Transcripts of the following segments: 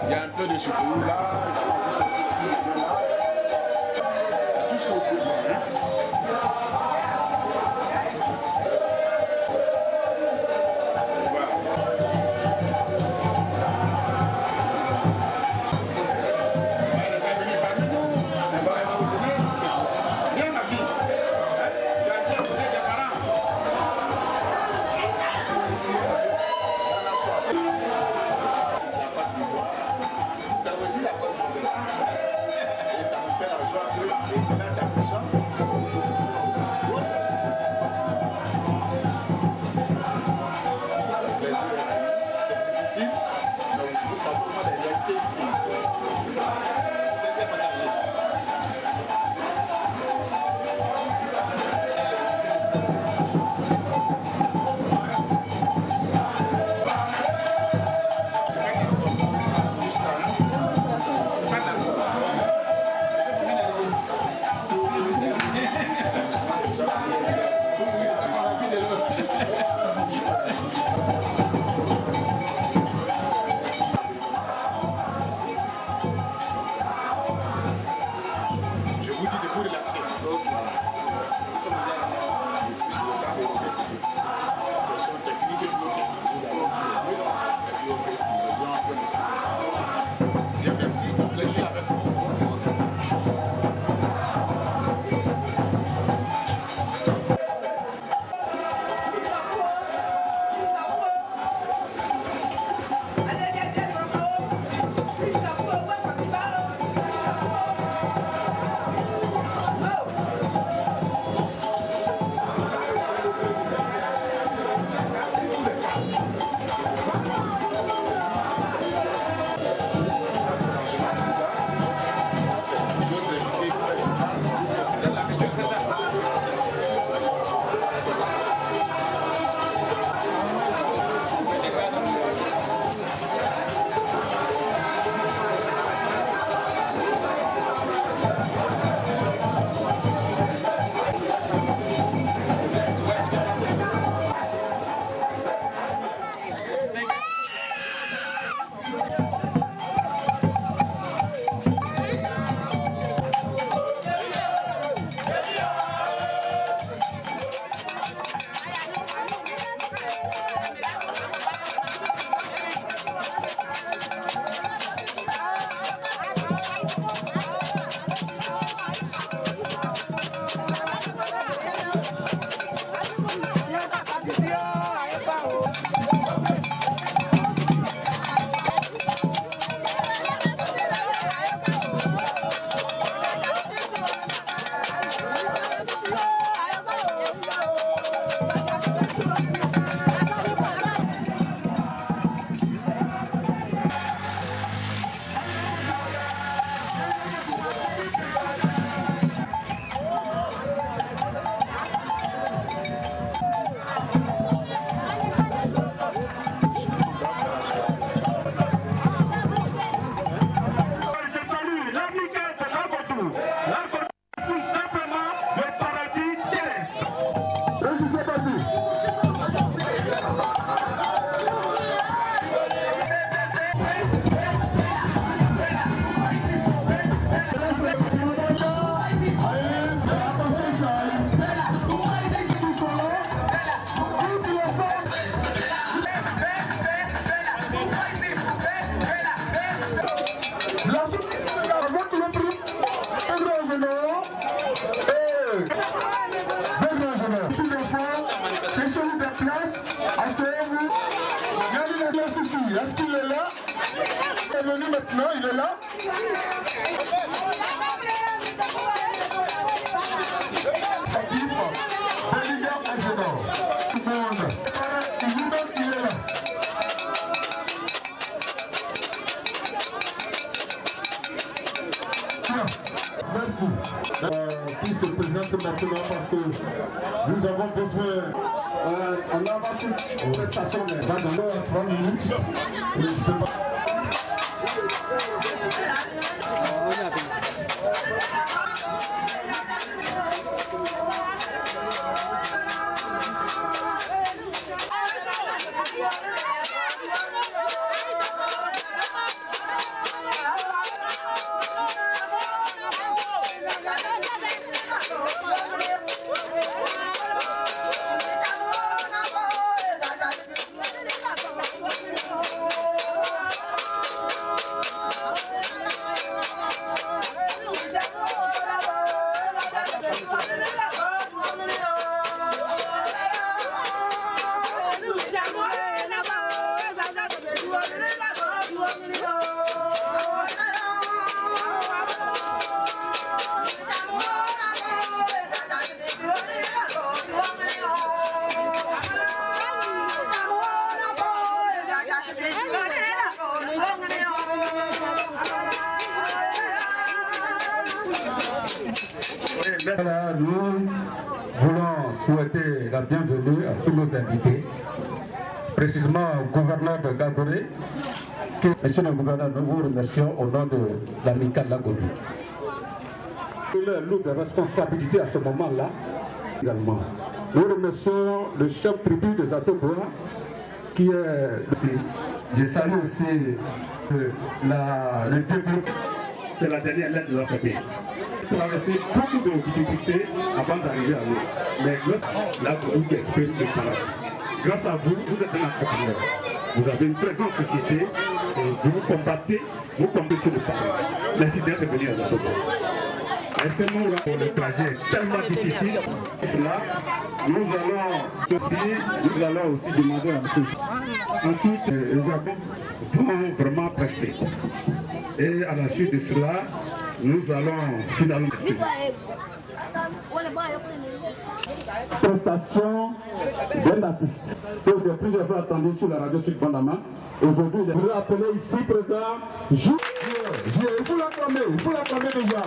Il y a un peu de secours là. Tout ce qu'on peut faire. Est-ce qu'il est là? Il est venu maintenant, il est là? Actif, délégat ingénieur. Tout le monde. Et lui-même, il est là. Tiens, merci. Qui se présente maintenant parce que nous avons besoin. On a avancé une prestation, mais va dans l'heure 3 minutes. Et je peux pas. Voilà, nous voulons souhaiter la bienvenue à tous nos invités, précisément au gouverneur de Gaboré. Monsieur le gouverneur, nous vous remercions au nom de l'amicale Lagodou. Leur lourde responsabilité à ce moment-là également. Nous remercions le chef tribu des Atobois qui est aussi. Je salue aussi le développement. C'est la dernière lettre de l'alphabet. Traverser beaucoup de difficultés avant d'arriver à nous. Mais la Guadeloupe exprime le talent. Grâce à vous, vous êtes un entrepreneur. Vous avez une très grande société et vous combattez sur le talent. Merci d'être venu à notre bord. Laissez-nous là pour le trajet tellement difficile. Cela, nous allons aussi demander à M. Ensuite, les arbres vont vraiment prester. Et à la suite de cela, nous allons finalement excuser. Prestation d'un artiste que j'ai plusieurs fois entendu sur la radio Sud Bandama. Aujourd'hui, je voudrais appeler ici présent Jules. Il faut l'acclamer déjà.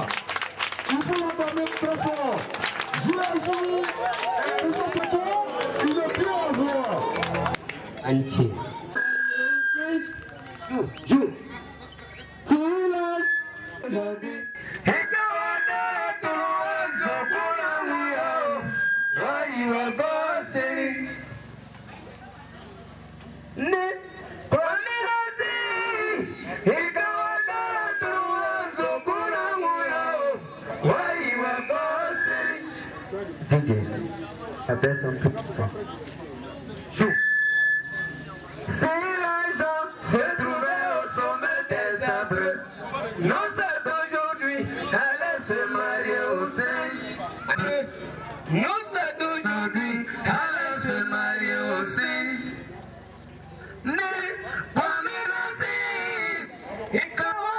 Il faut l'acclamer très fort. Jules, il est bien à voir. Anti. Jules. Abaisse un peu tout ça. Chou. Si les gens se trouvaient au sommet des arbres, nos sœurs d'aujourd'hui allaient se marier au singe. Nos sœurs d'aujourd'hui allaient se marier au singe. Né, parmi les îles, et comment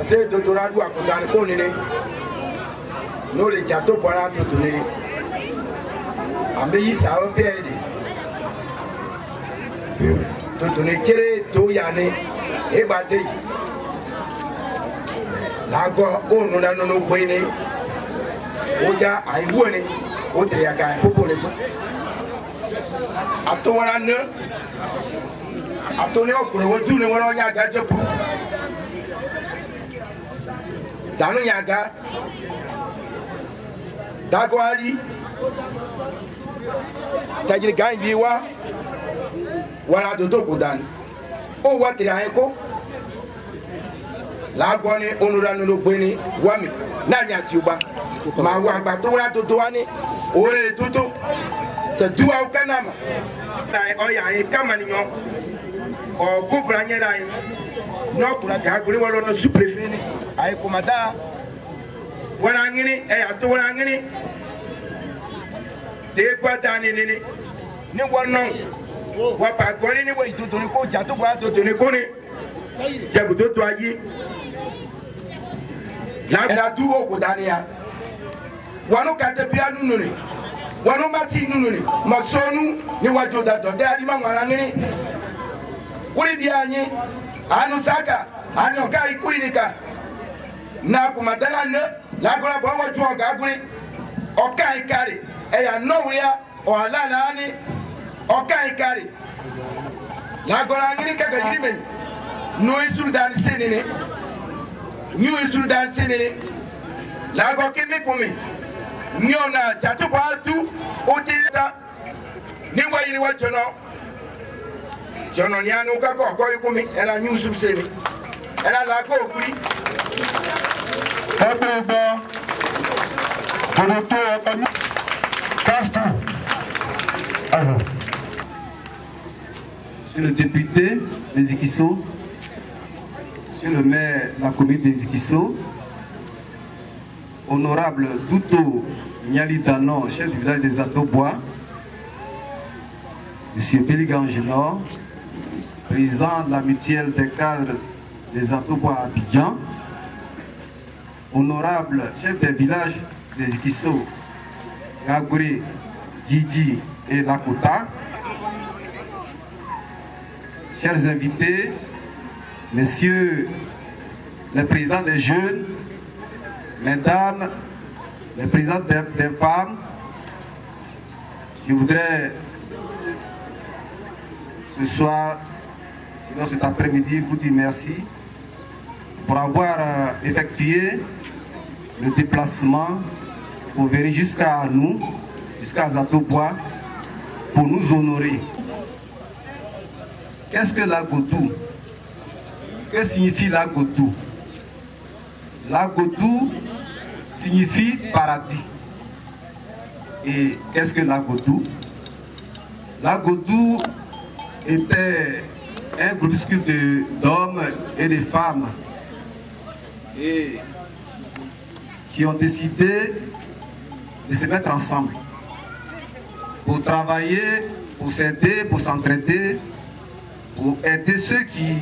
c'est de donner à Koudani Konine. Nous les gâteaux pour la donner. Ambi ça va bien aider. De donner kéré to yane et bataille. La go on nous a nos boyne. Oja aïwone. Autre yaga pour les coups. A ton an a ton pour le retour de mon yaga de pour. Dans le yaga Dagwali Tajir Gain Biwa Wala Dodo Koudani. On voit Trianko La Guane Onurano Bweni Wami Nanya Tuba Mawa Batora Dodoane Ore Toto c'est tout au Kanama. Il y a un Kamanignon, au Koufranier, non pour la Gaguri, ou le sous-préfet, avec Komada, Warangini, et à Tourangini, des Guadani, ni one non, Wapa Gorini, ou tout ton écho, Jatoua, tout ton écho, Jabuto Toyi, la tout au Kodania, Wano Katapia Nuni. Wano masi nununi masonu ni wajo da do de alima ngani kuri bianyi anu saka anu kai kuinika na kumadana ne la gora bo wajo ga guri o kai kare e ya no ya o alala ani o kai kare la gora ngini ka ga yirime no isul dan senene new isul dan senene la go kimi kumi Nyona jatu batu utilita ni wayini wa jono nyanu ka ko yukumi ela nyusu seni ela la ko kuri Abeba Bonoto Atani Casco. Alors Monsieur le député des Ikisso, Monsieur le maire de la commune des Ikisso, Honorable Douto Niali Danon, chef du village des Atobois, Monsieur Béligan Génor, président de la mutuelle des cadres des Atobois à Abidjan, Honorable chef des villages des Ikisso, Gagouré, Djidji et Lakota, chers invités, Messieurs les présidents des jeunes, Mesdames, les présidentes des femmes, je voudrais ce soir, sinon cet après-midi, vous dire merci pour avoir effectué le déplacement pour venir jusqu'à nous, jusqu'à Zatobois, pour nous honorer. Qu'est-ce que l'Agodou? Que signifie l'Agodou? L'Agodou signifie paradis. Et qu'est-ce que l'Agodou? L'Agodou était un groupuscule d'hommes et de femmes et qui ont décidé de se mettre ensemble pour travailler, pour s'aider, pour s'entraider, pour aider ceux qui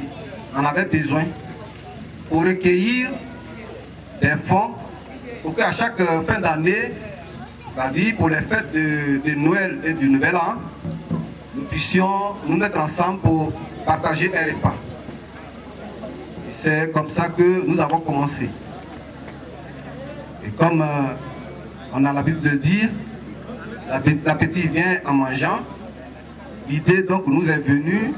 en avaient besoin, pour recueillir des fonds pour qu'à chaque fin d'année, c'est-à-dire pour les fêtes de Noël et du Nouvel An, nous puissions nous mettre ensemble pour partager un repas. C'est comme ça que nous avons commencé. Et comme on a l'habitude de dire, l'appétit vient en mangeant, l'idée donc nous est venue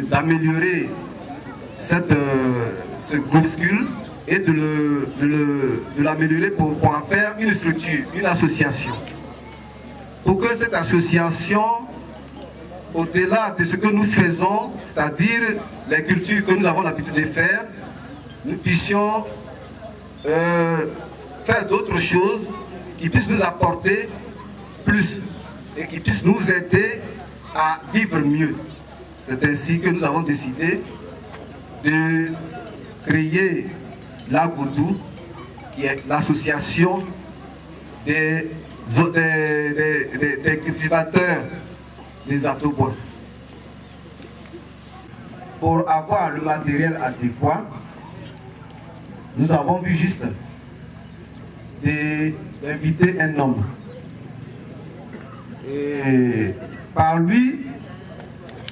d'améliorer ce groupuscule et de l'améliorer pour en faire une structure, une association. Pour que cette association, au-delà de ce que nous faisons, c'est-à-dire les cultures que nous avons l'habitude de faire, nous puissions faire d'autres choses qui puissent nous apporter plus et qui puissent nous aider à vivre mieux. C'est ainsi que nous avons décidé de créer l'Agodou, qui est l'association des cultivateurs des Atobois. Pour avoir le matériel adéquat, nous avons vu juste d'inviter un homme. Et par lui,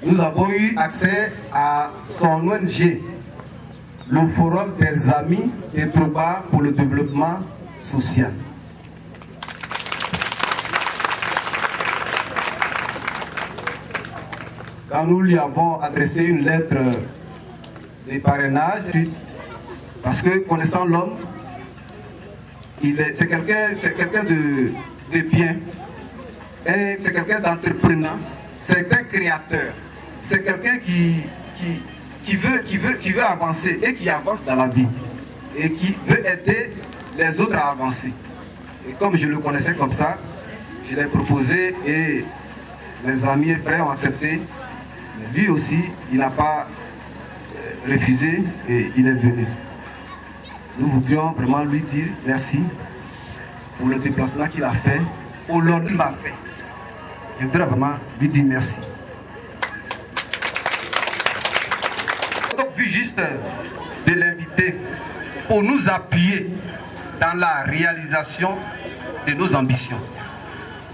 nous avons eu accès à son ONG, le Forum des Amis des Troubards pour le développement social. Quand nous lui avons adressé une lettre de parrainage, parce que connaissant l'homme, c'est quelqu'un de bien, et c'est quelqu'un d'entrepreneur, c'est un créateur, c'est quelqu'un qui veut avancer et qui avance dans la vie et qui veut aider les autres à avancer. Et comme je le connaissais comme ça, je l'ai proposé et les amis et frères ont accepté. Mais lui aussi, il n'a pas refusé et il est venu. Nous voudrions vraiment lui dire merci pour le déplacement qu'il a fait, pour l'ordre qu'il m'a fait. Je voudrais vraiment lui dire merci. Donc, vu juste de l'inviter pour nous appuyer dans la réalisation de nos ambitions,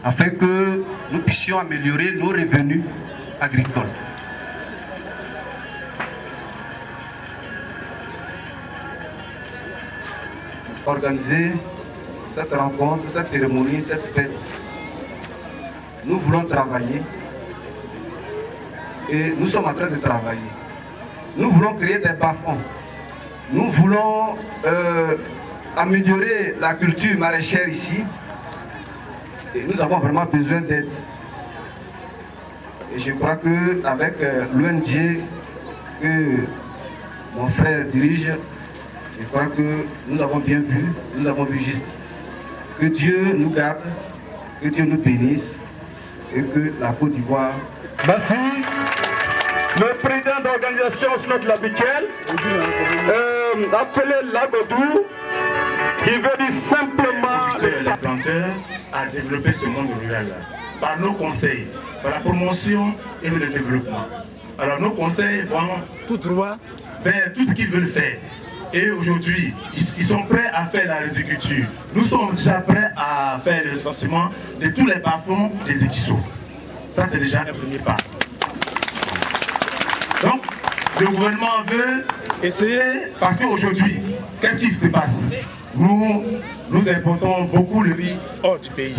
afin que nous puissions améliorer nos revenus agricoles. Organiser cette rencontre, cette cérémonie, cette fête. Nous voulons travailler et nous sommes en train de travailler. Nous voulons créer des bas-fonds. Nous voulons améliorer la culture maraîchère ici. Et nous avons vraiment besoin d'aide. Et je crois qu'avec l'ONG que mon frère dirige, je crois que nous avons bien vu, nous avons vu juste. Que Dieu nous garde, que Dieu nous bénisse et que la Côte d'Ivoire... Merci. Le président d'organisation, c'est notre l'habituel, appelé Lagodou, qui veut dire simplement... Les planteurs à développer ce monde rural par nos conseils, par la promotion et le développement. Alors nos conseils vont tout droit vers tout ce qu'ils veulent faire. Et aujourd'hui, ils sont prêts à faire la riziculture. Nous sommes déjà prêts à faire le recensement de tous les bas-fonds des Ekisso. Ça, c'est déjà un premier pas. Donc, le gouvernement veut essayer, parce qu'aujourd'hui, qu'est-ce qui se passe? Nous importons beaucoup le riz hors du pays.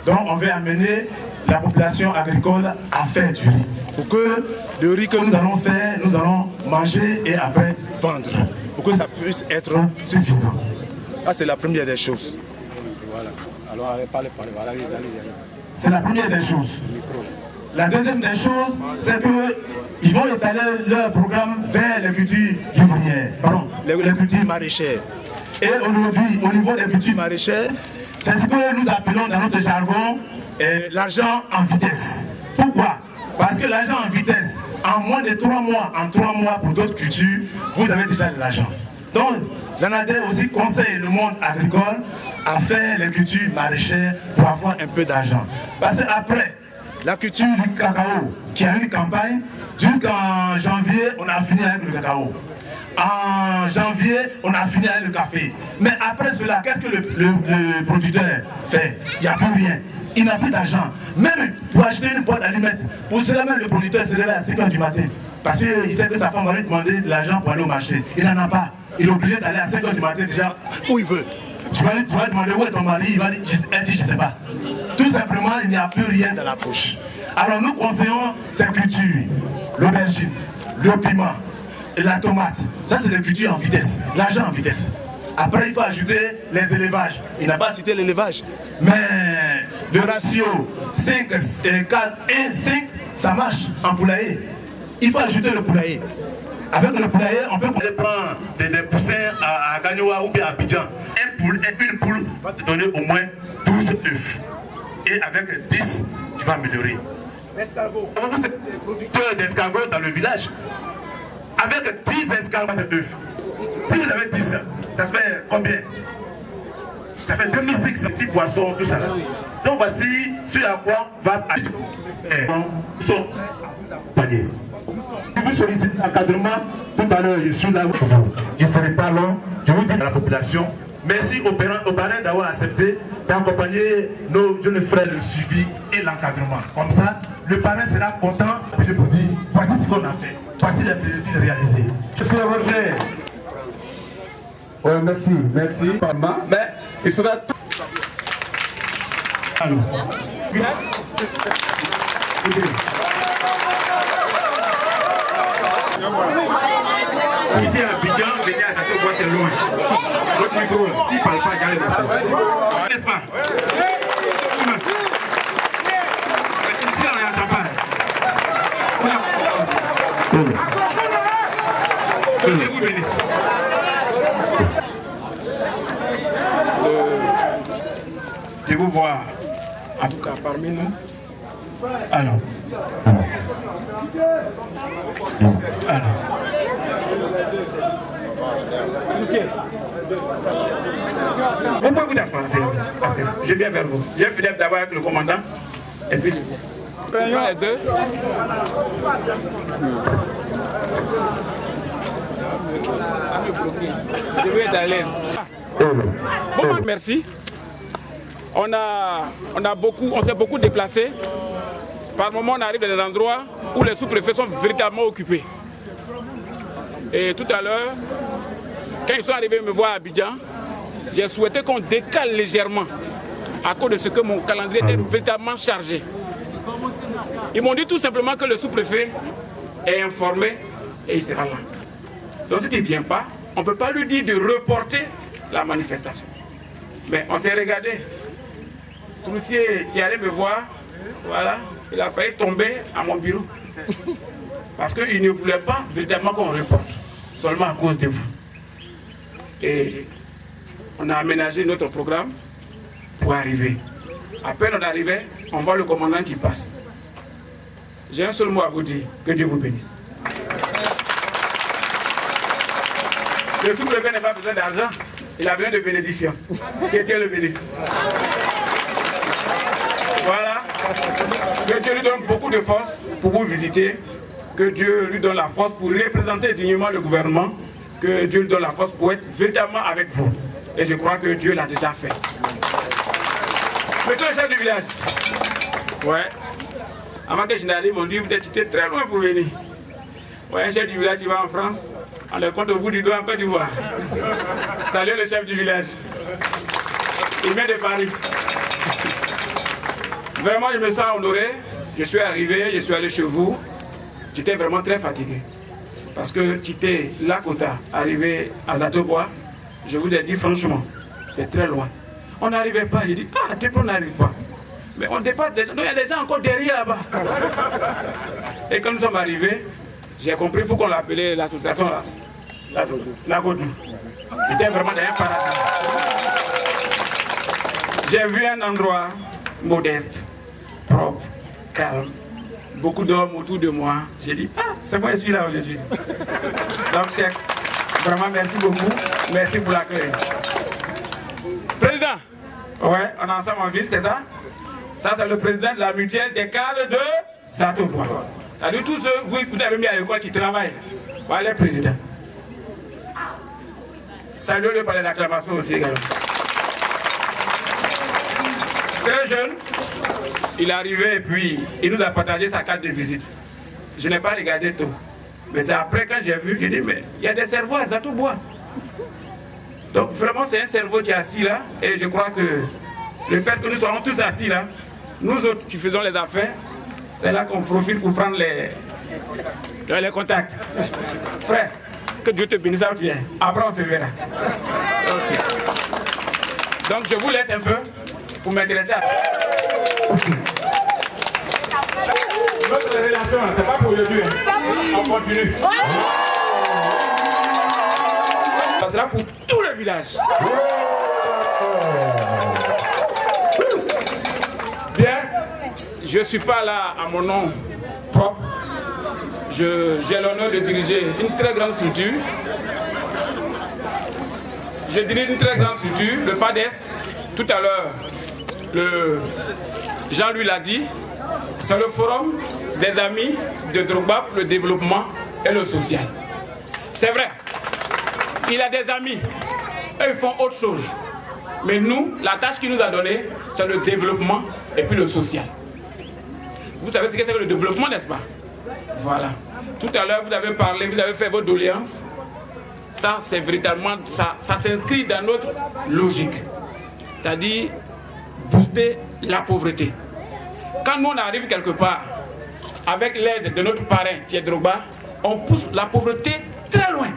Donc, on veut amener la population agricole à faire du riz. Pour que le riz que nous allons faire, nous allons manger et après vendre. Pour que ça puisse être suffisant. Ça, c'est la première des choses. Voilà. Alors, parlez. C'est la première des choses. La deuxième des choses, c'est qu'ils vont étaler leur programme vers les cultures vivrières, pardon, les cultures maraîchères. Et aujourd'hui, au niveau des cultures maraîchères, c'est ce que nous appelons dans notre jargon l'argent en vitesse. Pourquoi? Parce que l'argent en vitesse, en moins de 3 mois, en 3 mois pour d'autres cultures, vous avez déjà de l'argent. Donc, l'ANADER aussi conseille le monde agricole à faire les cultures maraîchères pour avoir un peu d'argent. Parce qu'après, la culture du cacao, qui a une campagne, jusqu'en janvier, on a fini avec le cacao. En janvier, on a fini avec le café. Mais après cela, qu'est-ce que le producteur fait? Il n'y a plus rien. Il n'a plus d'argent. Même pour acheter une boîte d'allumettes, pour cela même le producteur se réveille à 5 h du matin. Parce qu'il sait que sa femme va lui demander de l'argent pour aller au marché. Il n'en a pas. Il est obligé d'aller à 5 h du matin déjà où il veut. Tu vas demander où est ton mari, il va dire, je ne sais pas. Tout simplement, il n'y a plus rien dans la poche. Alors nous conseillons ces cultures, l'aubergine, le piment, la tomate. Ça c'est des cultures en vitesse, l'argent en vitesse. Après il faut ajouter les élevages. Il n'a pas cité l'élevage. Mais le ratio 5, 4, 1, 5, ça marche en poulailler. Il faut ajouter le poulailler. Avec le poulailler, on peut prendre des poussins à Gagnoa ou bien à Abidjan. Une poule va te donner au moins 12 œufs. Et avec 10, tu vas améliorer. L'escargot. Vous êtes producteur d'escargots dans le village. Avec 10 escargots d'œufs. Si vous avez 10, ça fait combien? Ça fait 2500 petits poissons, tout ça. Donc voici ce à quoi va son panier. Si vous sollicitez l'encadrement, tout à l'heure, je suis là. Je ne serai pas long. Je vous dis à la population. Merci aux parrains d'avoir accepté d'accompagner nos jeunes frères le suivi et l'encadrement. Comme ça, le parrain sera content de vous dire voici ce qu'on a fait, voici les bénéfices réalisés. Monsieur Roger. Oui, merci. Maman, mais il sera tout. Alors. Quitter Abidjan, venir à Château-Bois, c'est loin. Votre micro, il ne parle pas, regardez le n'est-ce pas? Ici, on n'entend pas. Que Dieu vous bénisse. De vous voir, en tout cas parmi nous. Alors. Monsieur, vous pouvez vous asseoir, je viens vers vous. Je vais d'abord avec le commandant, et puis je viens. Prenons les deux. Ça me bloque. Je vais être à l'aise. Bon, merci. On s'est beaucoup déplacé. Par moment, on arrive dans des endroits où les sous-préfets sont véritablement occupés. Et tout à l'heure, quand ils sont arrivés me voir à Abidjan, j'ai souhaité qu'on décale légèrement à cause de ce que mon calendrier était véritablement chargé. Ils m'ont dit tout simplement que le sous-préfet est informé et il sera là. Donc si il ne vient pas, on ne peut pas lui dire de reporter la manifestation. Mais on s'est regardé. Troussier qui allait me voir, voilà, il a failli tomber à mon bureau. Parce qu'il ne voulait pas véritablement qu'on reporte, seulement à cause de vous. Et on a aménagé notre programme pour arriver. À peine on arrivait, on voit le commandant qui passe. J'ai un seul mot à vous dire, que Dieu vous bénisse. Le sous-préfet n'a pas besoin d'argent, il a besoin de bénédiction. Que Dieu le bénisse. Voilà. Que Dieu lui donne beaucoup de force pour vous visiter. Que Dieu lui donne la force pour représenter dignement le gouvernement. Que Dieu lui donne la force pour être véritablement avec vous. Et je crois que Dieu l'a déjà fait. Monsieur le chef du village. Ouais. Avant que je n'arrive, on dit vous êtes très loin pour venir. Ouais, un chef du village qui va en France. On le compte au bout du doigt en Côte d'Ivoire. Salut le chef du village. Il vient de Paris. Vraiment, je me sens honoré. Je suis arrivé, je suis allé chez vous. J'étais vraiment très fatigué. Parce que quitter Lakota, arriver à Château-Bois, je vous ai dit franchement, c'est très loin. On n'arrivait pas. J'ai dit, ah, depuis on n'arrive pas. Mais on dépasse des gens. Donc il y a des gens encore derrière là-bas. Et quand nous sommes arrivés, j'ai compris pourquoi on l'appelait l'association la Godou. C'était vraiment dans un paradis. J'ai vu un endroit modeste, propre, calme, beaucoup d'hommes autour de moi. J'ai dit, ah, c'est moi je suis là aujourd'hui. Donc, chef, vraiment merci beaucoup. Merci pour l'accueil. Président, ouais, on est ensemble en ville, c'est ça? Ça, c'est le président de la mutuelle des cadres de Château-Bois. C'est-à-dire tous ceux, vous avez mis à l'école qui travaillent. Voilà le président. Salut-le par les acclamations aussi également. Très jeune, il est arrivé et puis il nous a partagé sa carte de visite. Je n'ai pas regardé tout. Mais c'est après quand j'ai vu, j'ai dit, mais il y a des cerveaux à Château-Bois. Donc vraiment c'est un cerveau qui est assis là. Et je crois que le fait que nous soyons tous assis là, nous autres qui faisons les affaires, c'est là qu'on profite pour prendre les contacts. Frère, que Dieu te bénisse, ça vient. Après on se verra. Okay. Donc je vous laisse un peu pour m'intéresser à ça. Notre relation, c'est pas pour aujourd'hui. On continue. Ça sera pour tout le village. Bien, je ne suis pas là à mon nom propre. J'ai l'honneur de diriger une très grande structure. Je dirige une très grande structure, le FADES. Tout à l'heure, Jean-Louis l'a dit, c'est le forum des amis de Drogba pour le développement et le social. C'est vrai, il a des amis Eux, ils font autre chose. Mais nous, la tâche qu'il nous a donnée, c'est le développement et puis le social. Vous savez ce que c'est que le développement, n'est-ce pas? Voilà. Tout à l'heure, vous avez parlé, vous avez fait vos doléances. Ça, c'est véritablement, ça s'inscrit dans notre logique. C'est-à-dire, booster la pauvreté. Quand nous, on arrive quelque part, avec l'aide de notre parrain, Thier Drogba, on pousse la pauvreté très loin.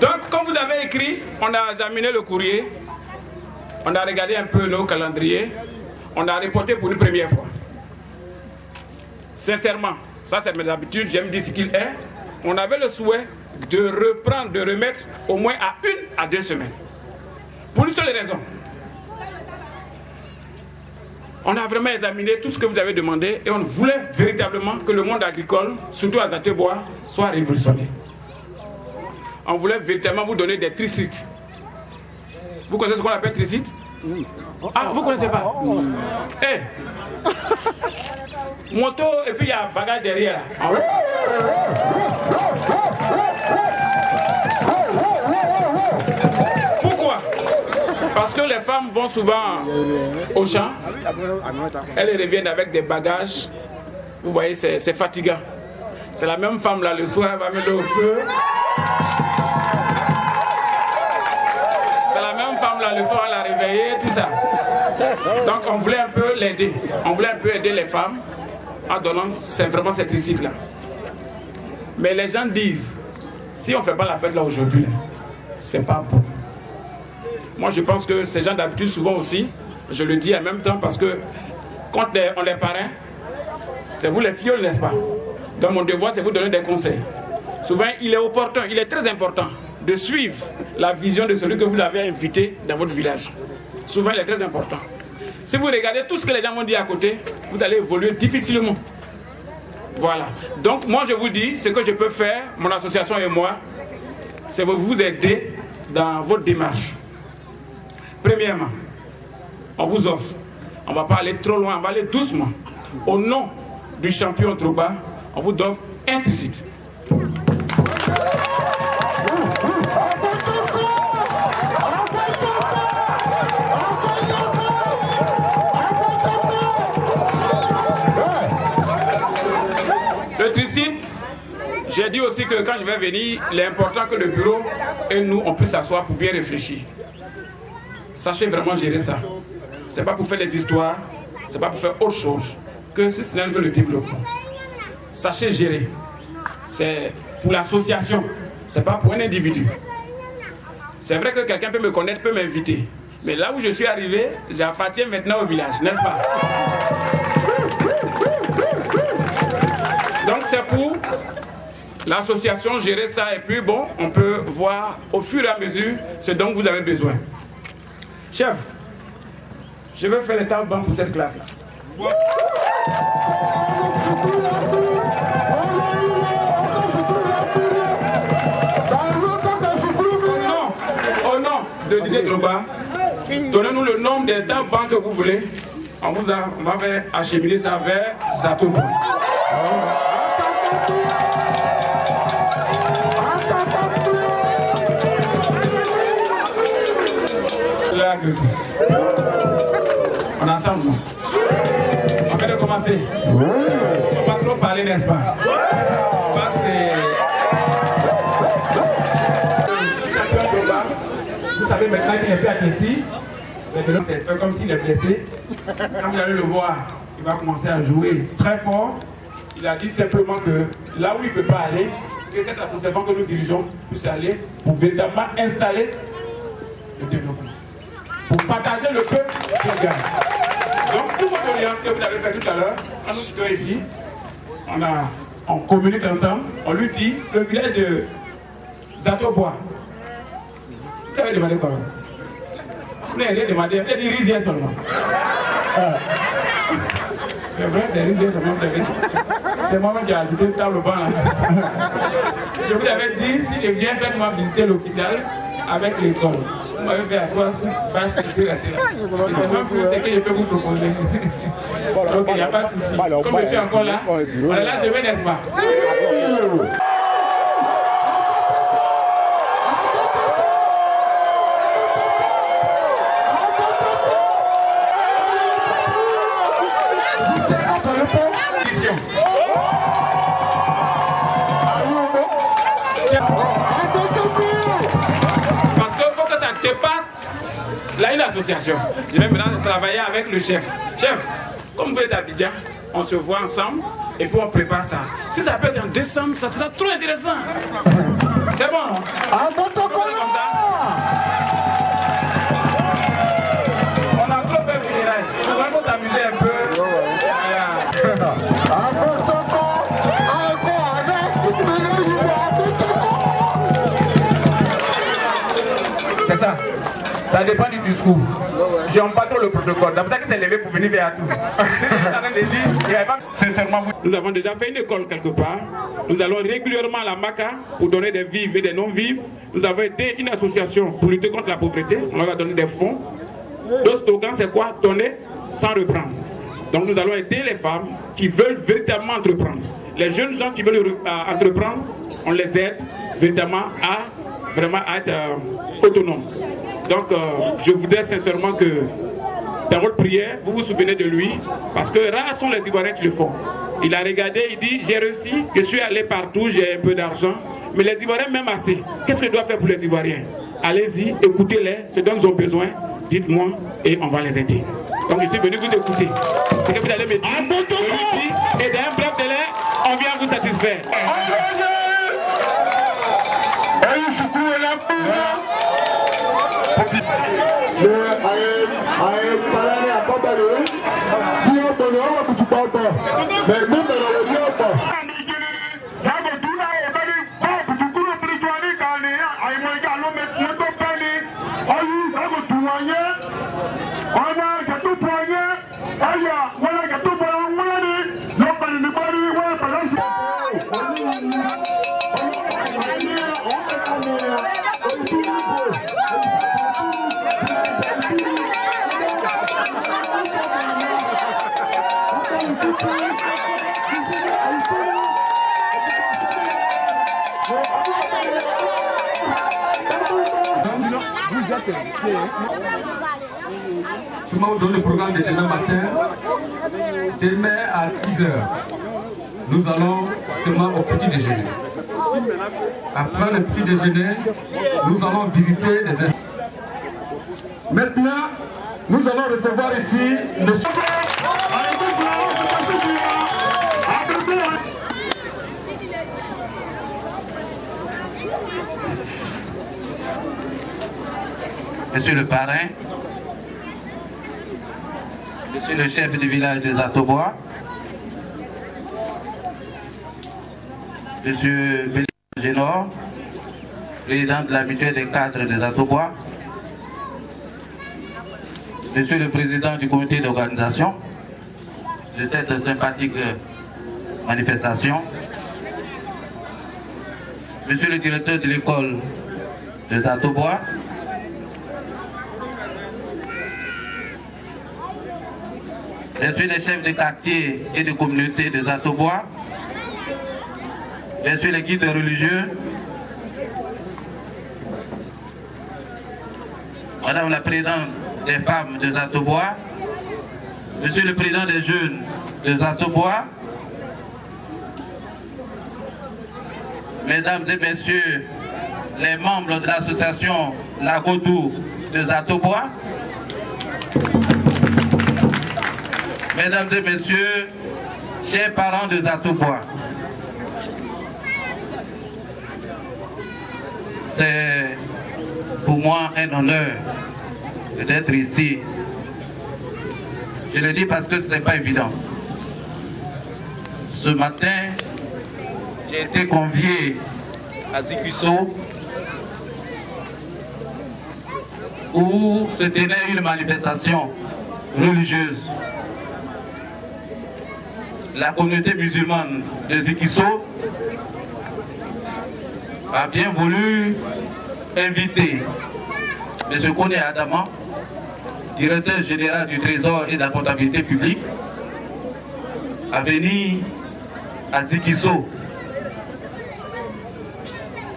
Donc, comme vous avez écrit, on a examiné le courrier, on a regardé un peu nos calendriers, on a reporté pour une première fois. Sincèrement, ça c'est mes habitudes, j'aime dire ce qu'il est. On avait le souhait de reprendre, de remettre au moins à 1 à 2 semaines. Pour une seule raison. On a vraiment examiné tout ce que vous avez demandé et on voulait véritablement que le monde agricole, surtout à Zatebois, soit révolutionné. On voulait véritablement vous donner des tricites. Vous connaissez ce qu'on appelle tricites? Ah, vous ne connaissez pas? Eh, moto et puis il y a bagage derrière. Pourquoi? Parce que les femmes vont souvent au champ, elles reviennent avec des bagages. Vous voyez, c'est fatigant. C'est la même femme là, le soir, elle va mettre au feu. C'est la même femme là, le soir, elle a réveillé, tout ça. Donc on voulait un peu l'aider. On voulait un peu aider les femmes en donnant vraiment cette réussite là. Mais les gens disent, si on ne fait pas la fête là aujourd'hui, c'est pas bon. Moi je pense que ces gens d'habitude souvent aussi, je le dis en même temps parce que quand on les parrain, c'est vous les fioles, n'est-ce pas? Donc mon devoir c'est vous donner des conseils. Souvent il est opportun, il est très important de suivre la vision de celui que vous avez invité dans votre village. Souvent il est très important. Si vous regardez tout ce que les gens vont dire à côté, vous allez évoluer difficilement. Voilà. Donc moi je vous dis, ce que je peux faire, mon association et moi, c'est vous aider dans votre démarche. Premièrement, on vous offre, on ne va pas aller trop loin, on va aller doucement. Au nom du champion Drogba, on vous offre un tricite. Le tricite, j'ai dit aussi que quand je vais venir, il est important que le bureau et nous, on puisse s'asseoir pour bien réfléchir. Sachez vraiment gérer ça. Ce n'est pas pour faire des histoires, ce n'est pas pour faire autre chose que si ce n'est que le développement. Sachez gérer. C'est pour l'association, ce n'est pas pour un individu. C'est vrai que quelqu'un peut me connaître, peut m'inviter. Mais là où je suis arrivé, j'appartiens maintenant au village, n'est-ce pas? Donc c'est pour l'association gérer ça et puis bon, on peut voir au fur et à mesure ce dont vous avez besoin. Chef, je vais faire les tables bancs pour cette classe-là. Au nom de Didier Drogba, donnez-nous le nombre des tables bancs que vous voulez. On va faire acheminer ça vers Zatebois. On est ensemble. On vient de commencer. On ne va pas trop parler, n'est-ce pas? Vous savez maintenant qu'il n'est plus à ici. C'est comme s'il est blessé. Quand vous allez le voir, il va commencer à jouer très fort. Il a dit simplement que là où il ne peut pas aller, que cette association que nous dirigeons puisse aller pour véritablement installer le développement. Pour partager le peuple qui gagne. Donc, toutes vos doléances que vous avez fait tout à l'heure, quand nous sommes ici, on communique ensemble, on lui dit, le village de Zatebois. Vous avez demandé quoi? Vous n'avez rien demandé, vous avez dit Rizier seulement. C'est vrai, c'est Rizier seulement, vous avez dit. C'est moi qui ai ajouté le table banc là. Je vous avais dit, si je viens, faites-moi visiter l'hôpital avec l'école. Vous m'avez fait asseoir sur vache, je suis resté là. Et c'est même plus ce que je peux vous proposer. Donc il n'y a pas de souci. Comme je suis encore là, on est là demain, n'est-ce pas? Parce qu'il faut que ça dépasse là une association. Je vais maintenant travailler avec le chef. Chef, comme vous êtes à Abidjan, on se voit ensemble et puis on prépare ça. Si ça peut être en décembre, ça sera trop intéressant. C'est bon, non? On a trop fait funérailles. On va s'amuser un peu. C'est ça. Ça dépend du discours. J'aime pas trop le protocole. C'est pour ça qu'il s'est levé pour venir vers tout. Sincèrement, nous avons déjà fait une école quelque part. Nous allons régulièrement à la MACA pour donner des vivres et des non-vivres. Nous avons été une association pour lutter contre la pauvreté. On leur a donné des fonds. Le slogan, c'est quoi? Donner sans reprendre. Donc nous allons aider les femmes qui veulent véritablement entreprendre. Les jeunes gens qui veulent entreprendre, on les aide véritablement à être autonomes. Donc je voudrais sincèrement que dans votre prière, vous vous souvenez de lui, parce que rares sont les Ivoiriens qui le font. Il a regardé, il dit, j'ai réussi, je suis allé partout, j'ai un peu d'argent, mais les Ivoiriens m'aiment assez. Qu'est-ce que je dois faire pour les Ivoiriens? Allez-y, écoutez-les, ce dont ils ont besoin, dites-moi et on va les aider. Donc je suis venu vous écouter. C'est que vous allez me dire, je lui dis, et d'un bref délai, on vient vous satisfaire. Je vais vous donner le programme de demain matin. Demain à 10h, nous allons justement au petit déjeuner. Après le petit déjeuner, nous allons visiter les institutions. Maintenant, nous allons recevoir ici le... Monsieur le parrain, Monsieur le chef du village des Atobois, Monsieur Béli Génor, président de la mutuelle des cadres des Atobois, Monsieur le président du comité d'organisation de cette sympathique manifestation, Monsieur le directeur de l'école des Atobois, Messieurs les chefs de quartier et de communauté des Atobois, Messieurs les guides religieux, Madame la présidente des femmes des Atobois, Monsieur le président des jeunes des Atobois, Mesdames et Messieurs les membres de l'association Lagodou des Atobois, Mesdames et Messieurs, chers parents des Atobois, c'est pour moi un honneur d'être ici. Je le dis parce que ce n'est pas évident. Ce matin, j'ai été convié à Zikusso où se tenait une manifestation religieuse. La communauté musulmane de Zikisso a bien voulu inviter M. Kone Adama, directeur général du Trésor et de la comptabilité publique, à venir à Zikisso.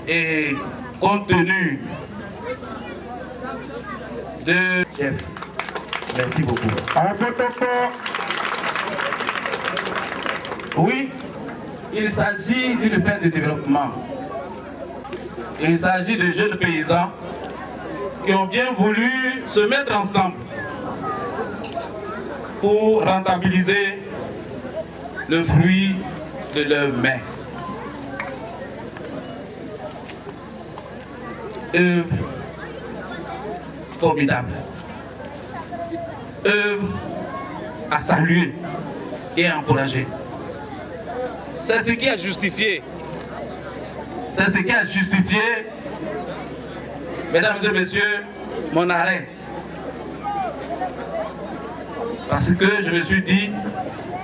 Et compte tenu de... Merci beaucoup. Oui, il s'agit d'une fête de développement. Il s'agit de jeunes paysans qui ont bien voulu se mettre ensemble pour rentabiliser le fruit de leurs mains. Œuvre formidable. Œuvre à saluer et à encourager. C'est ce qui a justifié. C'est ce qui a justifié, mesdames et messieurs, mon arrêt. Parce que je me suis dit,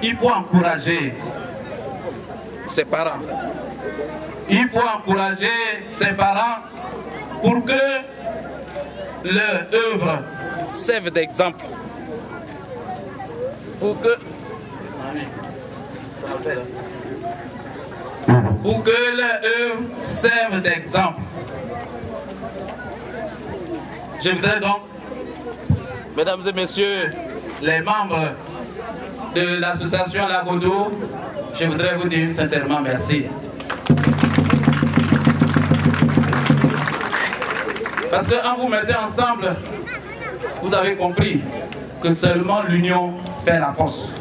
il faut encourager ses parents. Il faut encourager ses parents pour que leur œuvre serve d'exemple. Pour que leur œuvre serve d'exemple. Je voudrais donc, mesdames et messieurs, les membres de l'association Lagodo, je voudrais vous dire sincèrement merci. Parce que quand vous mettez ensemble, vous avez compris que seulement l'union fait la force.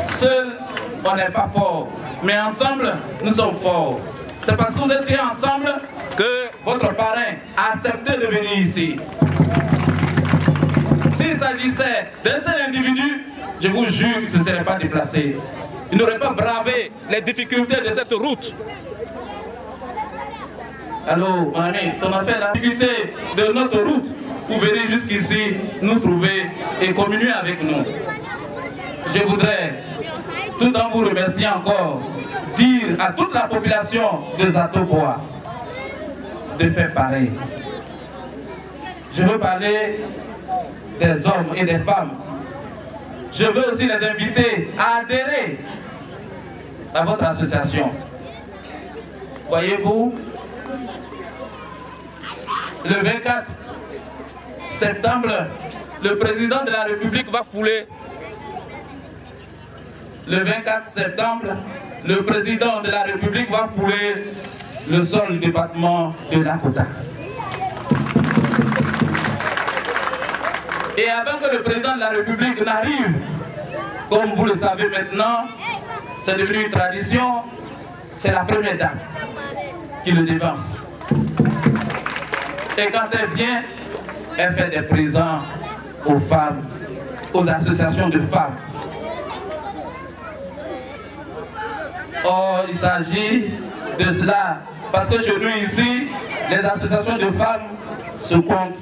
Seul, on n'est pas fort, mais ensemble, nous sommes forts. C'est parce que vous étiez ensemble que votre parrain a accepté de venir ici. S'il s'agissait d'un seul individu, je vous jure qu'il ne se serait pas déplacé. Il n'aurait pas bravé les difficultés de cette route. Allô, mon ami, on a fait la difficulté de notre route pour venir jusqu'ici, nous trouver et communier avec nous. Je voudrais, tout en vous remerciant encore, dire à toute la population de Zatoboa de faire pareil. Je veux parler des hommes et des femmes. Je veux aussi les inviter à adhérer à votre association. Voyez-vous, le 24 septembre, le président de la République va fouler. Le 24 septembre, le président de la République va fouler le sol du département de Lakota. Et avant que le président de la République n'arrive, comme vous le savez maintenant, c'est devenu une tradition, c'est la première dame qui le dévance. Et quand elle vient, elle fait des présents aux femmes, aux associations de femmes. Or, il s'agit de cela, parce que chez nous ici, les associations de femmes se comptent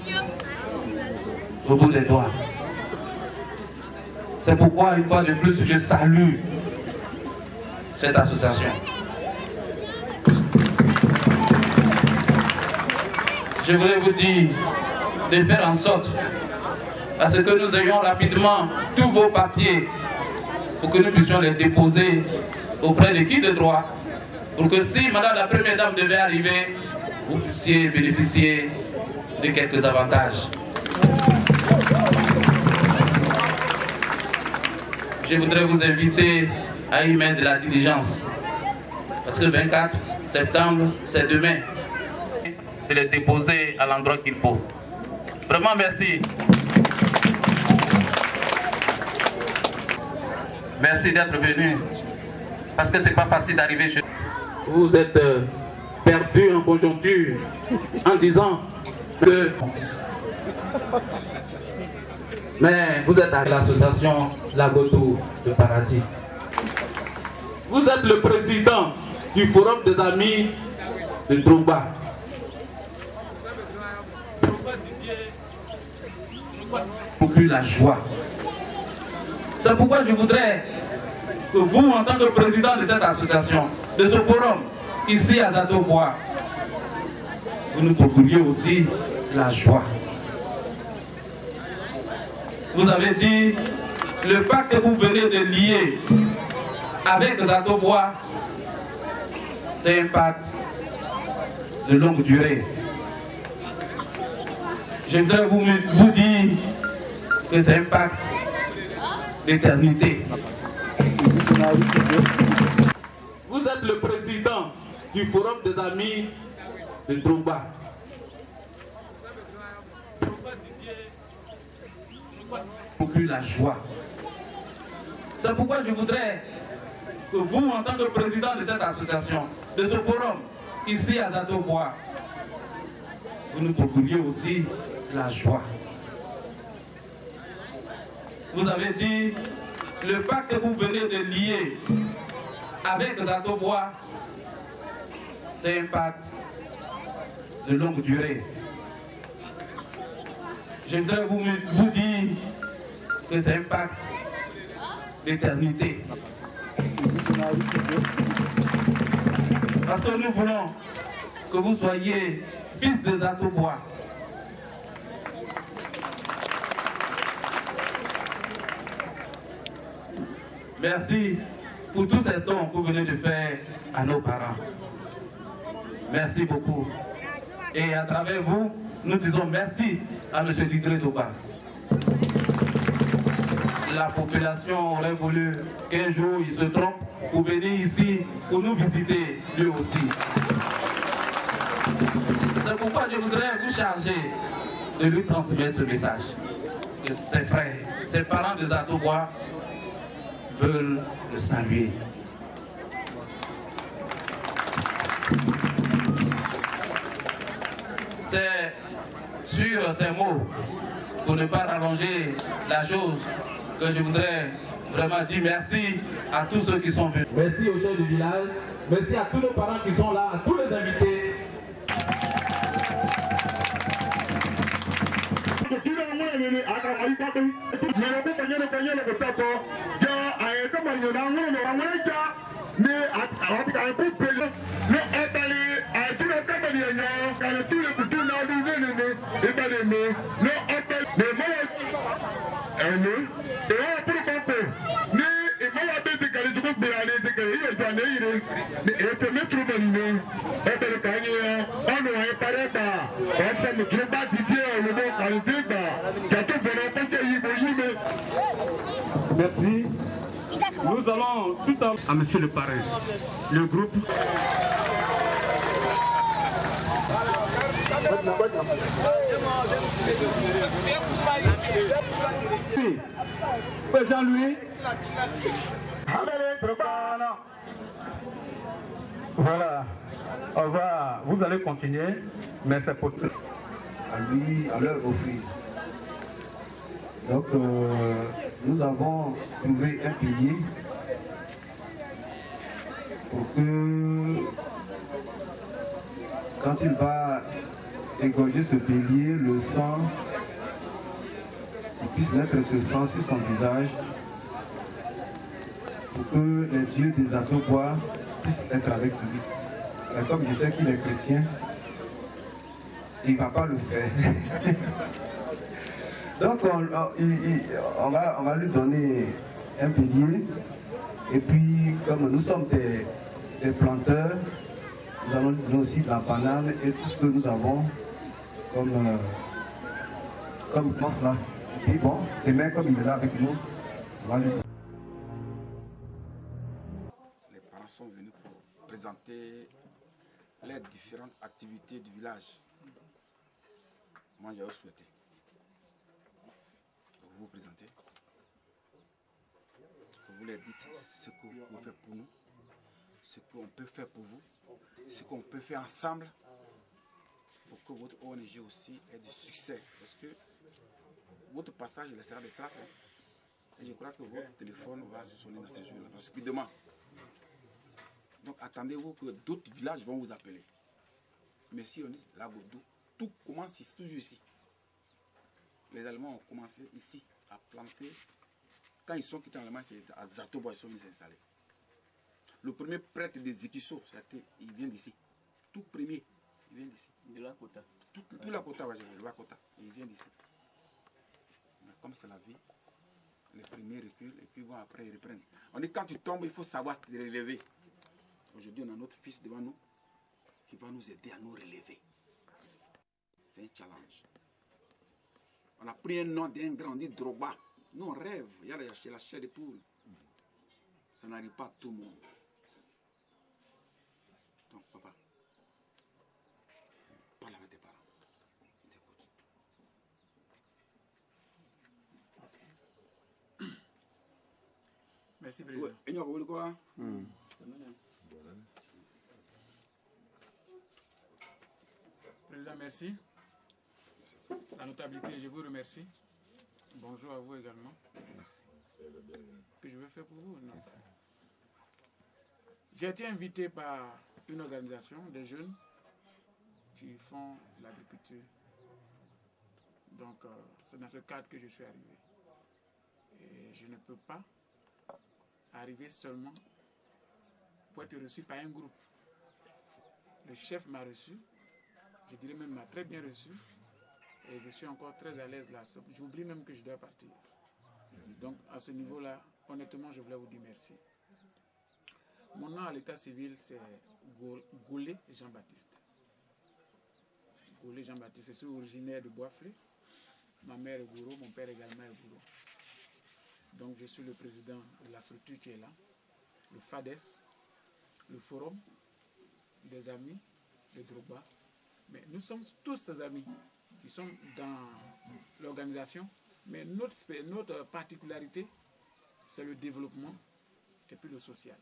au bout des doigts. C'est pourquoi, une fois de plus, je salue cette association. Je voudrais vous dire de faire en sorte à ce que nous ayons rapidement tous vos papiers pour que nous puissions les déposer auprès de qui de droit, pour que si Madame la Première Dame devait arriver, vous puissiez bénéficier de quelques avantages. Je voudrais vous inviter à y mettre de la diligence, parce que le 24 septembre, c'est demain, de les déposer à l'endroit qu'il faut. Vraiment merci. Merci d'être venu, parce que c'est pas facile d'arriver chez vous. Vous êtes perdu en conjoncture en disant que... Mais vous êtes à l'association Lagodo de Paradis. Vous êtes le président du Forum des Amis de Drogba. Pour plus la joie. C'est pourquoi je voudrais que vous, en tant que président de cette association, de ce forum, ici à Zatoboa, vous nous procuriez aussi la joie. Vous avez dit, le pacte que vous venez de lier avec Zatoboa, c'est un pacte de longue durée. Je voudrais vous dire que c'est un pacte d'éternité. Vous êtes le président du Forum des Amis de Drogba. Procure la joie. C'est pourquoi je voudrais que vous, en tant que président de cette association, de ce forum, ici à Zato-Bois, vous nous procuriez aussi la joie. Vous avez dit, le pacte que vous venez de lier avec Zato-Bois, c'est un pacte de longue durée. Je voudrais vous dire que c'est un pacte d'éternité. Parce que nous voulons que vous soyez fils de Zato-Bois. Merci pour tous ces dons que vous venez de faire à nos parents. Merci beaucoup. Et à travers vous, nous disons merci à M. Didier Drogba. La population aurait voulu qu'un jour il se trompe pour venir ici, pour nous visiter lui aussi. C'est pourquoi je voudrais vous charger de lui transmettre ce message. Que ses frères, ses parents de Zato-Bois veulent le saluer. C'est sur ces mots, pour ne pas rallonger la chose, que je voudrais vraiment dire merci à tous ceux qui sont venus. Merci aux chefs du village, merci à tous nos parents qui sont là, à tous les invités. Merci. Nous allons tout à l'heure à monsieur le parrain. Le groupe. Jean-Louis. Voilà. Vous allez continuer, mais c'est pour à lui, à leur offrir. Donc, nous avons trouvé un pilier pour que, quand il va égorger ce pilier, le sang, il puisse mettre ce sang sur son visage pour que les dieux des Zato-Bois puissent être avec lui. Et comme je sais qu'il est chrétien, il ne va pas le faire. Donc on va lui donner un pilier. Et puis comme nous sommes des planteurs, nous allons lui donner aussi de la banane et tout ce que nous avons comme là. Et puis bon, demain comme il est là avec nous, on va lui... Les parents sont venus pour présenter les différentes activités du village. Moi j'avais souhaité vous présenter, que vous leur dites ce que vous pouvez faire pour nous, ce qu'on peut faire pour vous, ce qu'on peut faire ensemble pour que votre ONG aussi ait du succès. Parce que votre passage laissera des traces. Et je crois que votre téléphone va se sonner dans ces jours-là, parce que demain. Donc attendez-vous que d'autres villages vont vous appeler. Mais si on dit la Godou, tout commence ici, toujours ici. Les Allemands ont commencé ici à planter. Quand ils sont quittés en Allemagne, c'est à Zato-Bois, ils sont mis installés. Le premier prêtre des Zikiso, il vient d'ici. Tout premier, il vient d'ici. De la Kota. Tout la Kota, ouais, de la Kota. Il vient d'ici. Mais comme c'est la vie, les premiers reculent et puis bon, après ils reprennent. On dit quand tu tombes, il faut savoir te relever. Aujourd'hui, on a notre fils devant nous qui va nous aider à nous relever. C'est un challenge. On a pris un nom d'un grand, on dit Drogba. Nous on rêve, il y a la chair de poule. Ça n'arrive pas à tout le monde. Donc papa Merci, Président. Président, merci. La notabilité, je vous remercie. Bonjour à vous également. Merci. Que je veux faire pour vous? Merci. J'ai été invité par une organisation des jeunes qui font l'agriculture. Donc, c'est dans ce cadre que je suis arrivé. Et je ne peux pas arriver seulement pour être reçu par un groupe. Le chef m'a reçu, je dirais même m'a très bien reçu, et je suis encore très à l'aise là. J'oublie même que je dois partir. Donc, à ce niveau-là, honnêtement, je voulais vous dire merci. Mon nom à l'état civil, c'est Goulé Jean-Baptiste. Goulé Jean-Baptiste, je suis originaire de Boisflé. Ma mère est Gouro, mon père également est Gouro. Donc je suis le président de la structure qui est là, le FADES, le Forum des amis de Drogba. Mais nous sommes tous ces amis qui sont dans l'organisation. Mais notre particularité, c'est le développement et puis le social.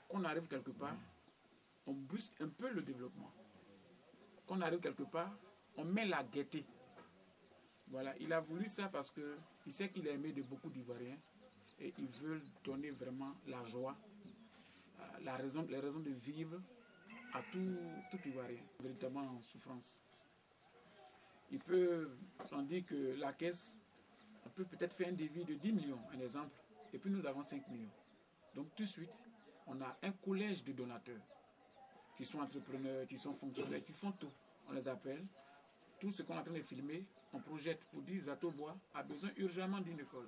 Quand on arrive quelque part, on brusque un peu le développement. Quand on arrive quelque part, on met la gaieté. Voilà, il a voulu ça parce qu'il sait qu'il est aimé de beaucoup d'Ivoiriens et ils veulent donner vraiment la joie, les raisons de vivre à tout Ivoirien, véritablement en souffrance. Il peut s'en dire que la caisse, on peut peut-être faire un devis de 10 millions, un exemple, et puis nous avons 5 millions. Donc tout de suite, on a un collège de donateurs qui sont entrepreneurs, qui sont fonctionnaires, qui font tout. On les appelle. Tout ce qu'on est en train de filmer, on projette pour dire Zatobois a besoin urgemment d'une école.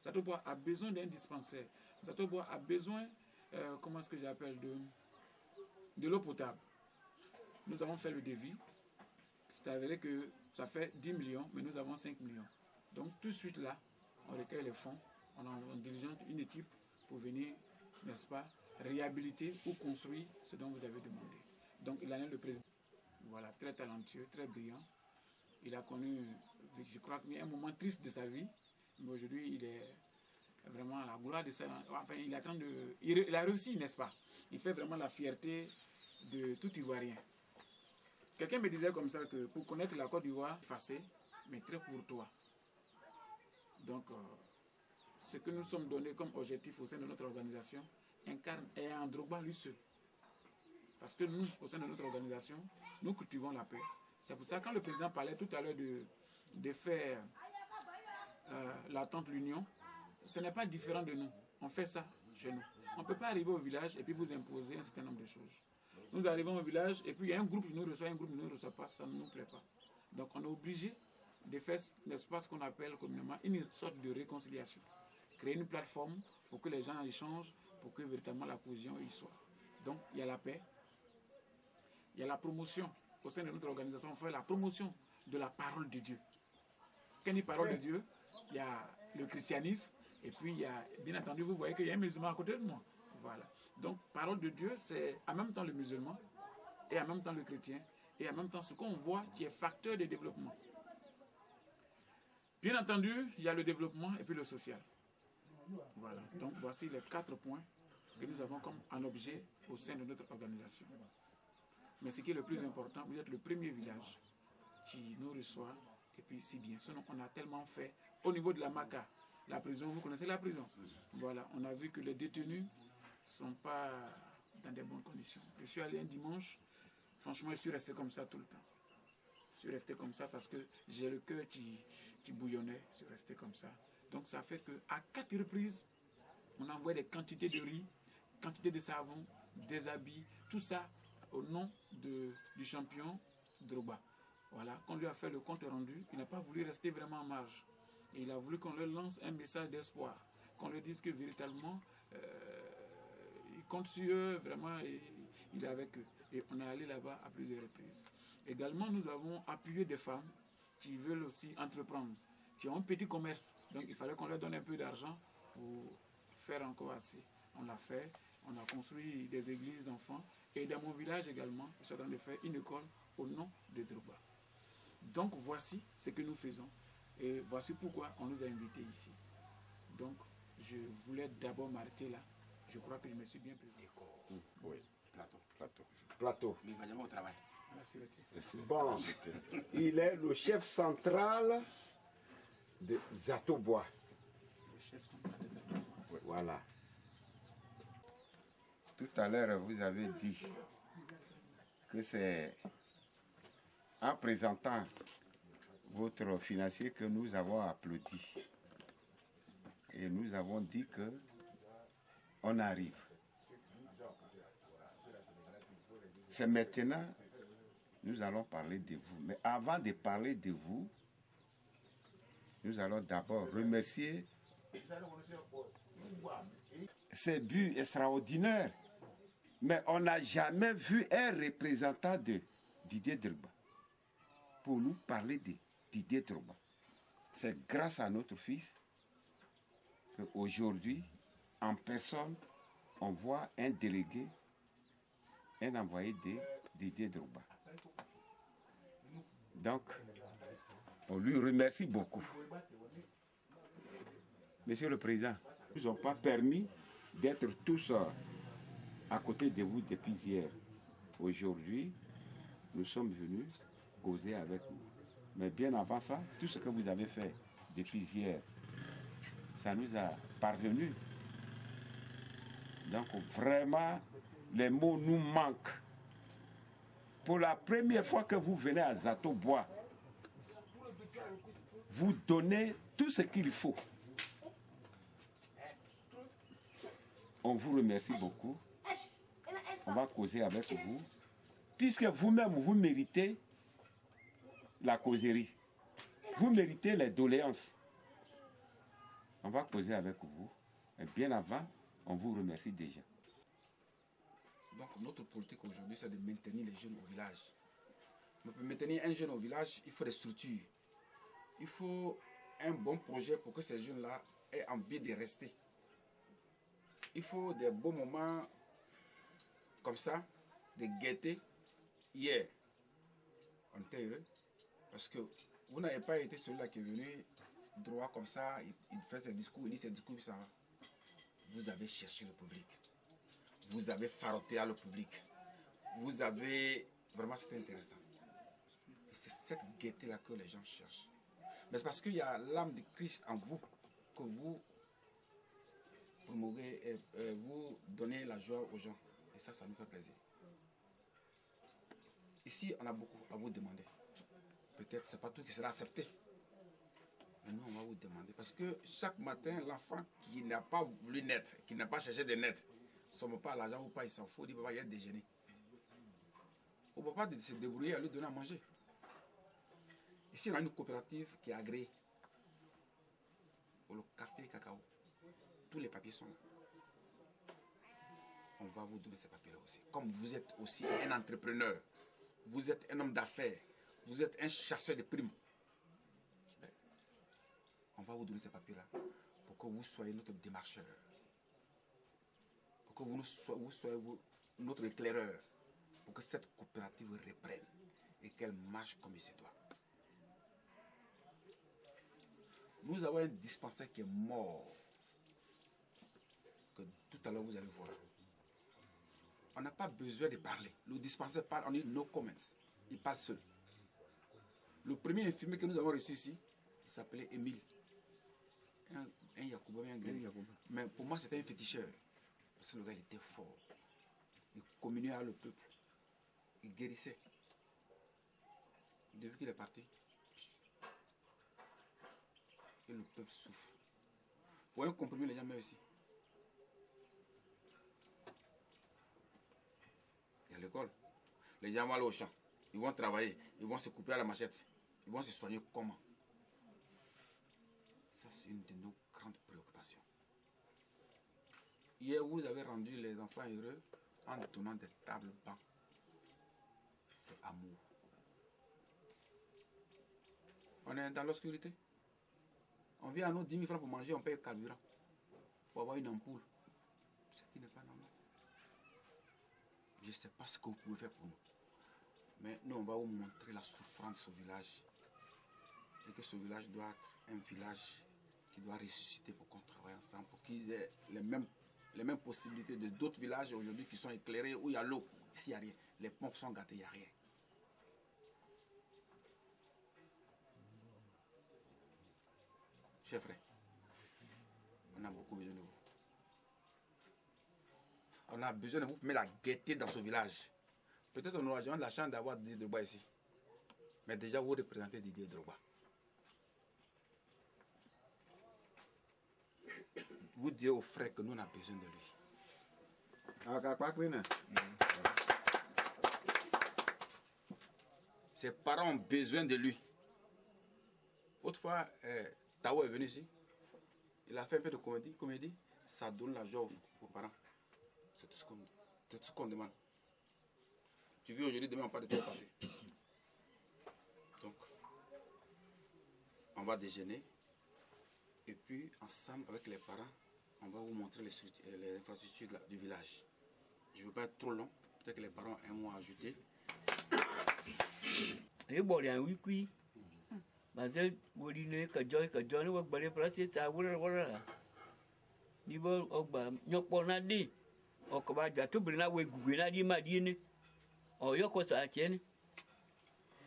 Zatobois a besoin d'un dispensaire. Zatobois a besoin, comment est-ce que j'appelle, de l'eau potable. Nous avons fait le devis. C'est avéré que ça fait 10 millions, mais nous avons 5 millions. Donc tout de suite là, on recueille les fonds, on diligente une équipe pour venir, n'est-ce pas, réhabiliter ou construire ce dont vous avez demandé. Donc il en est le président. Voilà, très talentueux, très brillant. Il a connu, je crois, un moment triste de sa vie, mais aujourd'hui, il est vraiment à la gloire de ça. Enfin, il a réussi, n'est-ce pas? Il fait vraiment la fierté de tout Ivoirien. Quelqu'un me disait comme ça que pour connaître la Côte d'Ivoire, effacé, mais très courtois. Donc, ce que nous sommes donnés comme objectif au sein de notre organisation incarne et en Drogba lui seul. Parce que nous, au sein de notre organisation, nous cultivons la paix. C'est pour ça que quand le président parlait tout à l'heure de faire l'attente l'union, ce n'est pas différent de nous. On fait ça chez nous. On ne peut pas arriver au village et puis vous imposer un certain nombre de choses. Nous arrivons au village et puis il y a un groupe qui nous reçoit, un groupe qui ne nous reçoit pas, ça ne nous plaît pas. Donc on est obligé de faire, n'est-ce pas, ce qu'on appelle communément une sorte de réconciliation. Créer une plateforme pour que les gens échangent, pour que véritablement la cohésion y soit. Donc il y a la paix. Il y a la promotion. Au sein de notre organisation, on fait la promotion de la parole de Dieu. Quand il y a parole de Dieu, il y a le christianisme, et puis il y a, bien entendu, vous voyez qu'il y a un musulman à côté de moi. Voilà. Donc, parole de Dieu, c'est en même temps le musulman, et en même temps le chrétien, et en même temps ce qu'on voit qui est facteur de développement. Bien entendu, il y a le développement et puis le social. Voilà. Donc, voici les 4 points que nous avons comme un objet au sein de notre organisation. Mais ce qui est le plus important, vous êtes le premier village qui nous reçoit, et puis si bien. Sinon, on a tellement fait au niveau de la Maca, la prison, vous connaissez la prison. Voilà, on a vu que les détenus ne sont pas dans des bonnes conditions. Je suis allé un dimanche, franchement, je suis resté comme ça tout le temps. Je suis resté comme ça parce que j'ai le cœur qui bouillonnait, je suis resté comme ça. Donc ça fait qu'à 4 reprises, on envoie des quantités de riz, quantités de savon, des habits, tout ça au nom du champion Drogba. Voilà, quand on lui a fait le compte rendu, il n'a pas voulu rester vraiment en marge. Et il a voulu qu'on leur lance un message d'espoir, qu'on leur dise que véritablement, il compte sur eux, vraiment, et il est avec eux. Et on est allé là-bas à plusieurs reprises. Également, nous avons appuyé des femmes qui veulent aussi entreprendre, qui ont un petit commerce. Donc il fallait qu'on leur donne un peu d'argent pour faire encore assez. On l'a fait, on a construit des églises d'enfants. Et dans mon village également, je suis en train de faire une école au nom de Drogba. Donc voici ce que nous faisons. Et voici pourquoi on nous a invités ici. Donc je voulais d'abord m'arrêter là. Je crois que je me suis bien présenté. Oui, plateau. Mais vraiment au travail. Bon, il est le chef central de Zato-Bois. Le chef central de Zato-Bois. Oui, voilà. Tout à l'heure, vous avez dit que c'est en présentant votre financier que nous avons applaudi. Et nous avons dit que on arrive. C'est maintenant, nous allons parler de vous. Mais avant de parler de vous, nous allons d'abord remercier ces buts extraordinaires. Mais on n'a jamais vu un représentant de Didier Drogba pour nous parler de Didier Drogba. C'est grâce à notre fils qu'aujourd'hui, en personne, on voit un délégué, un envoyé de Didier Drogba. Donc, on lui remercie beaucoup. Monsieur le Président, ils ne nous ont pas permis d'être tous à côté de vous depuis hier. Aujourd'hui, nous sommes venus causer avec vous. Mais bien avant ça, tout ce que vous avez fait depuis hier, ça nous a parvenu. Donc vraiment, les mots nous manquent. Pour la première fois que vous venez à Zato-Bois, vous donnez tout ce qu'il faut. On vous remercie beaucoup. On va causer avec vous. Puisque vous-même, vous méritez la causerie. Vous méritez les doléances. On va causer avec vous. Et bien avant, on vous remercie déjà. Donc notre politique aujourd'hui, c'est de maintenir les jeunes au village. Mais pour maintenir un jeune au village, il faut des structures. Il faut un bon projet pour que ces jeunes-là aient envie de rester. Il faut des beaux moments comme ça, de gaieté. Hier, on était heureux parce que vous n'avez pas été celui-là qui est venu droit comme ça, il fait ses discours, il dit ses discours, ça va. Vous avez cherché le public. Vous avez faroté à le public. Vous avez... Vraiment, c'était intéressant. Et c'est cette gaieté-là que les gens cherchent. Mais c'est parce qu'il y a l'âme de Christ en vous que vous promourez et vous donnez la joie aux gens. Et ça, ça nous fait plaisir. Ici, on a beaucoup à vous demander. Peut-être ce n'est pas tout qui sera accepté. Mais nous, on va vous demander. Parce que chaque matin, l'enfant qui n'a pas voulu naître, qui n'a pas cherché de naître, ne somme pas à l'argent ou pas, il s'en fout, il dit, papa, il y a déjeuner. On ne peut pas se débrouiller à lui donner à manger. Ici, on a une coopérative qui est agréée pour le café et cacao. Tous les papiers sont là. On va vous donner ces papiers-là aussi. Comme vous êtes aussi un entrepreneur, vous êtes un homme d'affaires, vous êtes un chasseur de primes. On va vous donner ces papiers-là pour que vous soyez notre démarcheur. Pour que vous soyez notre éclaireur. Pour que cette coopérative reprenne et qu'elle marche comme il se doit. Nous avons un dispensaire qui est mort. Que tout à l'heure vous allez voir. On n'a pas besoin de parler. Le dispensaire parle, on dit no comments. Il parle seul. Le premier infirmier que nous avons reçu ici, il s'appelait Émile. Un Yacouba, un Guéri. Mais pour moi, c'était un féticheur. Parce que le gars, il était fort. Il communiait avec le peuple. Il guérissait. Depuis qu'il est parti, et le peuple souffre. Pour un comprimé, les gens meurent ici. Il y a l'école. Les gens vont aller au champ. Ils vont travailler. Ils vont se couper à la machette. Ils vont se soigner comment? Ça, c'est une de nos grandes préoccupations. Hier, vous avez rendu les enfants heureux en donnant des tables bancs. C'est amour. On est dans l'obscurité. On vient à nous 10 000 francs pour manger, on paye le carburant. Pour avoir une ampoule. Ce qui n'est pas normal. Je ne sais pas ce que vous pouvez faire pour nous. Mais nous, on va vous montrer la souffrance de ce village. Et que ce village doit être un village qui doit ressusciter pour qu'on travaille ensemble, pour qu'ils aient les mêmes possibilités de d'autres villages aujourd'hui qui sont éclairés, où il y a l'eau. Ici, il n'y a rien. Les pompes sont gâtées, il n'y a rien. Chers frères, on a beaucoup besoin de vous. On a besoin de vous pour mettre la gaieté dans ce village. Peut-être on aura jamais la chance d'avoir Didier Drogba ici. Mais déjà, vous représentez Didier Drogba. Vous direz aux frères que nous, on a besoin de lui. Ses parents ont besoin de lui. Autrefois, Tao est venu ici. Il a fait un peu de comédie. Ça donne la joie aux parents. C'est tout ce qu'on demande. Tu vis aujourd'hui, demain on parle de toi passé. Donc, on va déjeuner. Et puis, ensemble avec les parents, on va vous montrer les infrastructures du village. Je ne veux pas être trop long. Peut-être que les parents ont un mot à ajouter.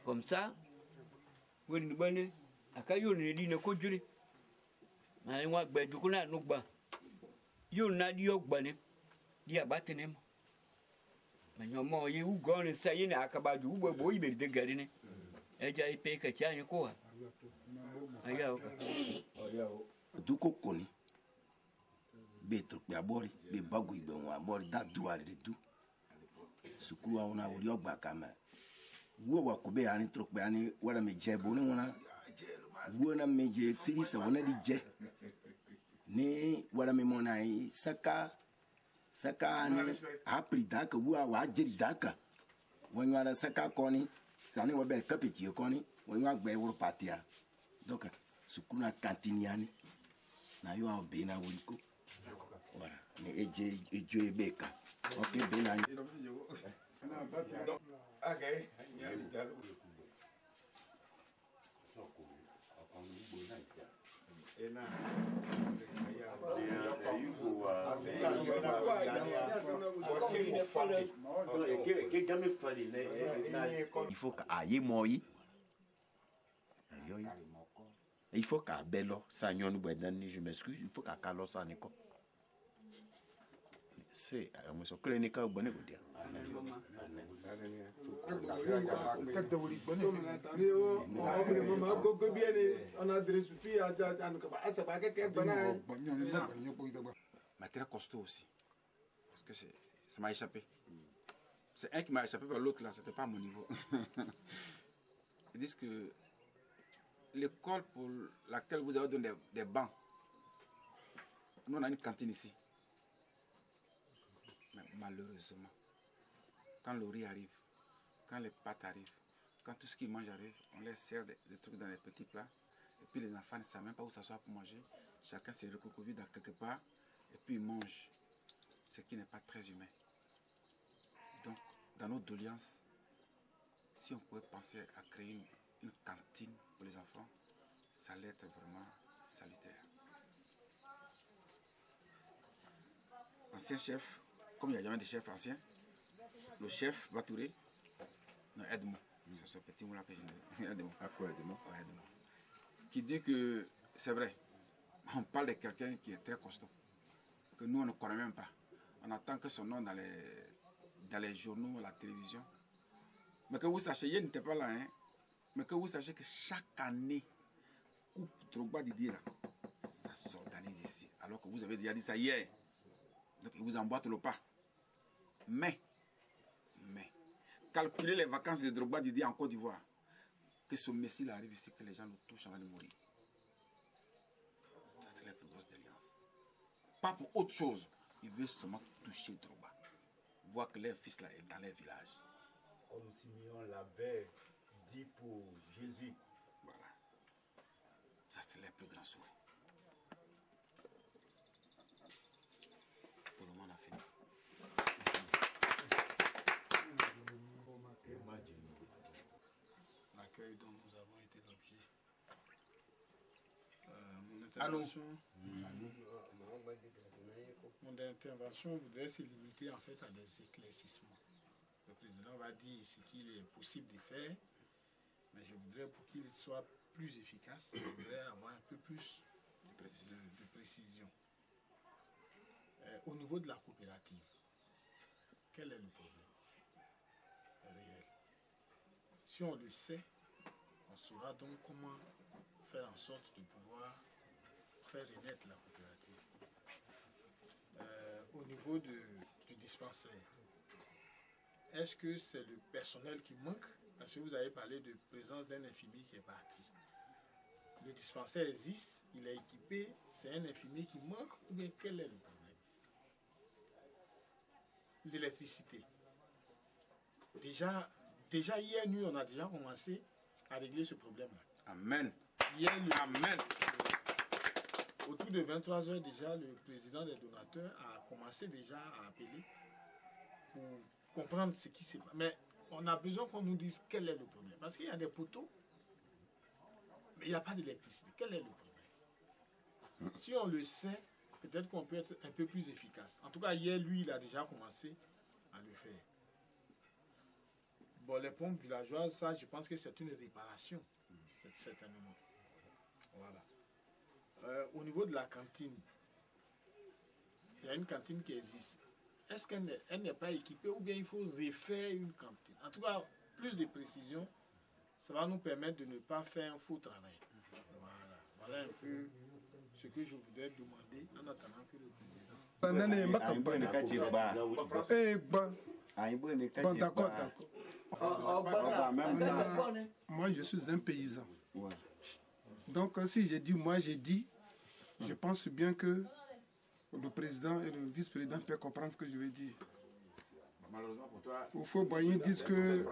Comme ça, vous ne Duko koni betro pe abori be bagu igbe won abori da duwa de du sukuru awon ori ogba kama wo wa ko be ani tro pe ani wara me je bo ni wona wo na me je siri se wona di je ni wara me mona yi saka ni apri da ka wo wa je da ka won wara saka koni sani wo be kapeti koni won wa gbe wo patia donc sukuru na kantiniani na yo a bena wuliko voilà ne eje ebeka okay bena okay il faut qu'aille moi il faut qu'à bello ça nyon bedani je m'excuse il faut qu'à calo ça niko c'est moi so clinique bonne ko dia mais très costaud aussi parce que ça m'a échappé. C'est un qui m'a échappé par l'autre là, c'était pas à mon niveau. Ils disent que l'école pour laquelle vous avez donné des bancs, nous on a une cantine ici. Mais malheureusement, quand le riz arrive, quand les pâtes arrivent, quand tout ce qu'ils mangent arrive, on les sert des trucs dans les petits plats. Et puis les enfants ne savent même pas où s'asseoir pour manger. Chacun se recroqueville dans quelque part et puis ils mangent. Ce qui n'est pas très humain. Donc, dans notre doléance, si on pouvait penser à créer une cantine pour les enfants, ça allait être vraiment salutaire. Ancien chef, comme il n'y a jamais de chef ancien, le chef Batouré, non, Edmond, c'est ce petit mot-là que je dis. Edmond. À quoi Edmond? Ouais, Edmond. Qui dit que c'est vrai, on parle de quelqu'un qui est très costaud, que nous on ne connaît même pas. On attend que son nom dans les journaux, à la télévision. Mais que vous sachiez, il n'était pas là, hein, mais que vous sachiez que chaque année, coupe Drogba Didier, ça s'organise ici. Alors que vous avez déjà dit ça hier. Donc ils vous emboîtent le pas. Mais, calculez les vacances de Drogba Didier en Côte d'Ivoire. Que ce messie arrive ici, que les gens nous touchent avant de mourir. Ça c'est la plus grosse déliance. Pas pour autre chose. Ils veulent seulement toucher Drogba. Voir que leur fils là est dans leur village. Comme Simeon l'avait dit pour Jésus. Voilà. Ça c'est leur plus grand souffle. Pour le moment on a fini. L'accueil dont nous avons été l'objet. Mon intervention voudrait se limiter en fait à des éclaircissements. Le président va dire ce qu'il est possible de faire, mais je voudrais, pour qu'il soit plus efficace, je voudrais avoir un peu plus de précision. Au niveau de la coopérative, quel est le problème réel? Si on le sait, on saura donc comment faire en sorte de pouvoir faire renaître la coopérative. Au niveau du dispensaire, est-ce que c'est le personnel qui manque? Parce que vous avez parlé de présence d'un infirmier qui est parti. Le dispensaire existe, il est équipé, c'est un infirmier qui manque, ou bien quel est le problème? L'électricité. Déjà hier nuit, on a déjà commencé à régler ce problème-là. Amen. Hier nuit, Amen. autour de 23 h déjà, le président des donateurs a commencé déjà à appeler pour comprendre ce qui se passe. Mais on a besoin qu'on nous dise quel est le problème. Parce qu'il y a des poteaux, mais il n'y a pas d'électricité. Quel est le problème? Si on le sait, peut-être qu'on peut être un peu plus efficace. En tout cas, hier, lui, il a déjà commencé à le faire. Bon, les pompes villageoises, ça, je pense que c'est une réparation, certainement. Voilà. Au niveau de la cantine, il y a une cantine qui existe. Est-ce qu'elle n'est pas équipée ou bien il faut refaire une cantine? En tout cas, plus de précision, ça va nous permettre de ne pas faire un faux travail. Voilà un peu ce que je voudrais demander en attendant que le président... Bon, d'accord. Moi, je suis un paysan. Donc, si j'ai dit, je pense bien que le président et le vice-président peuvent comprendre ce que je veux dire. Il faut bien dire que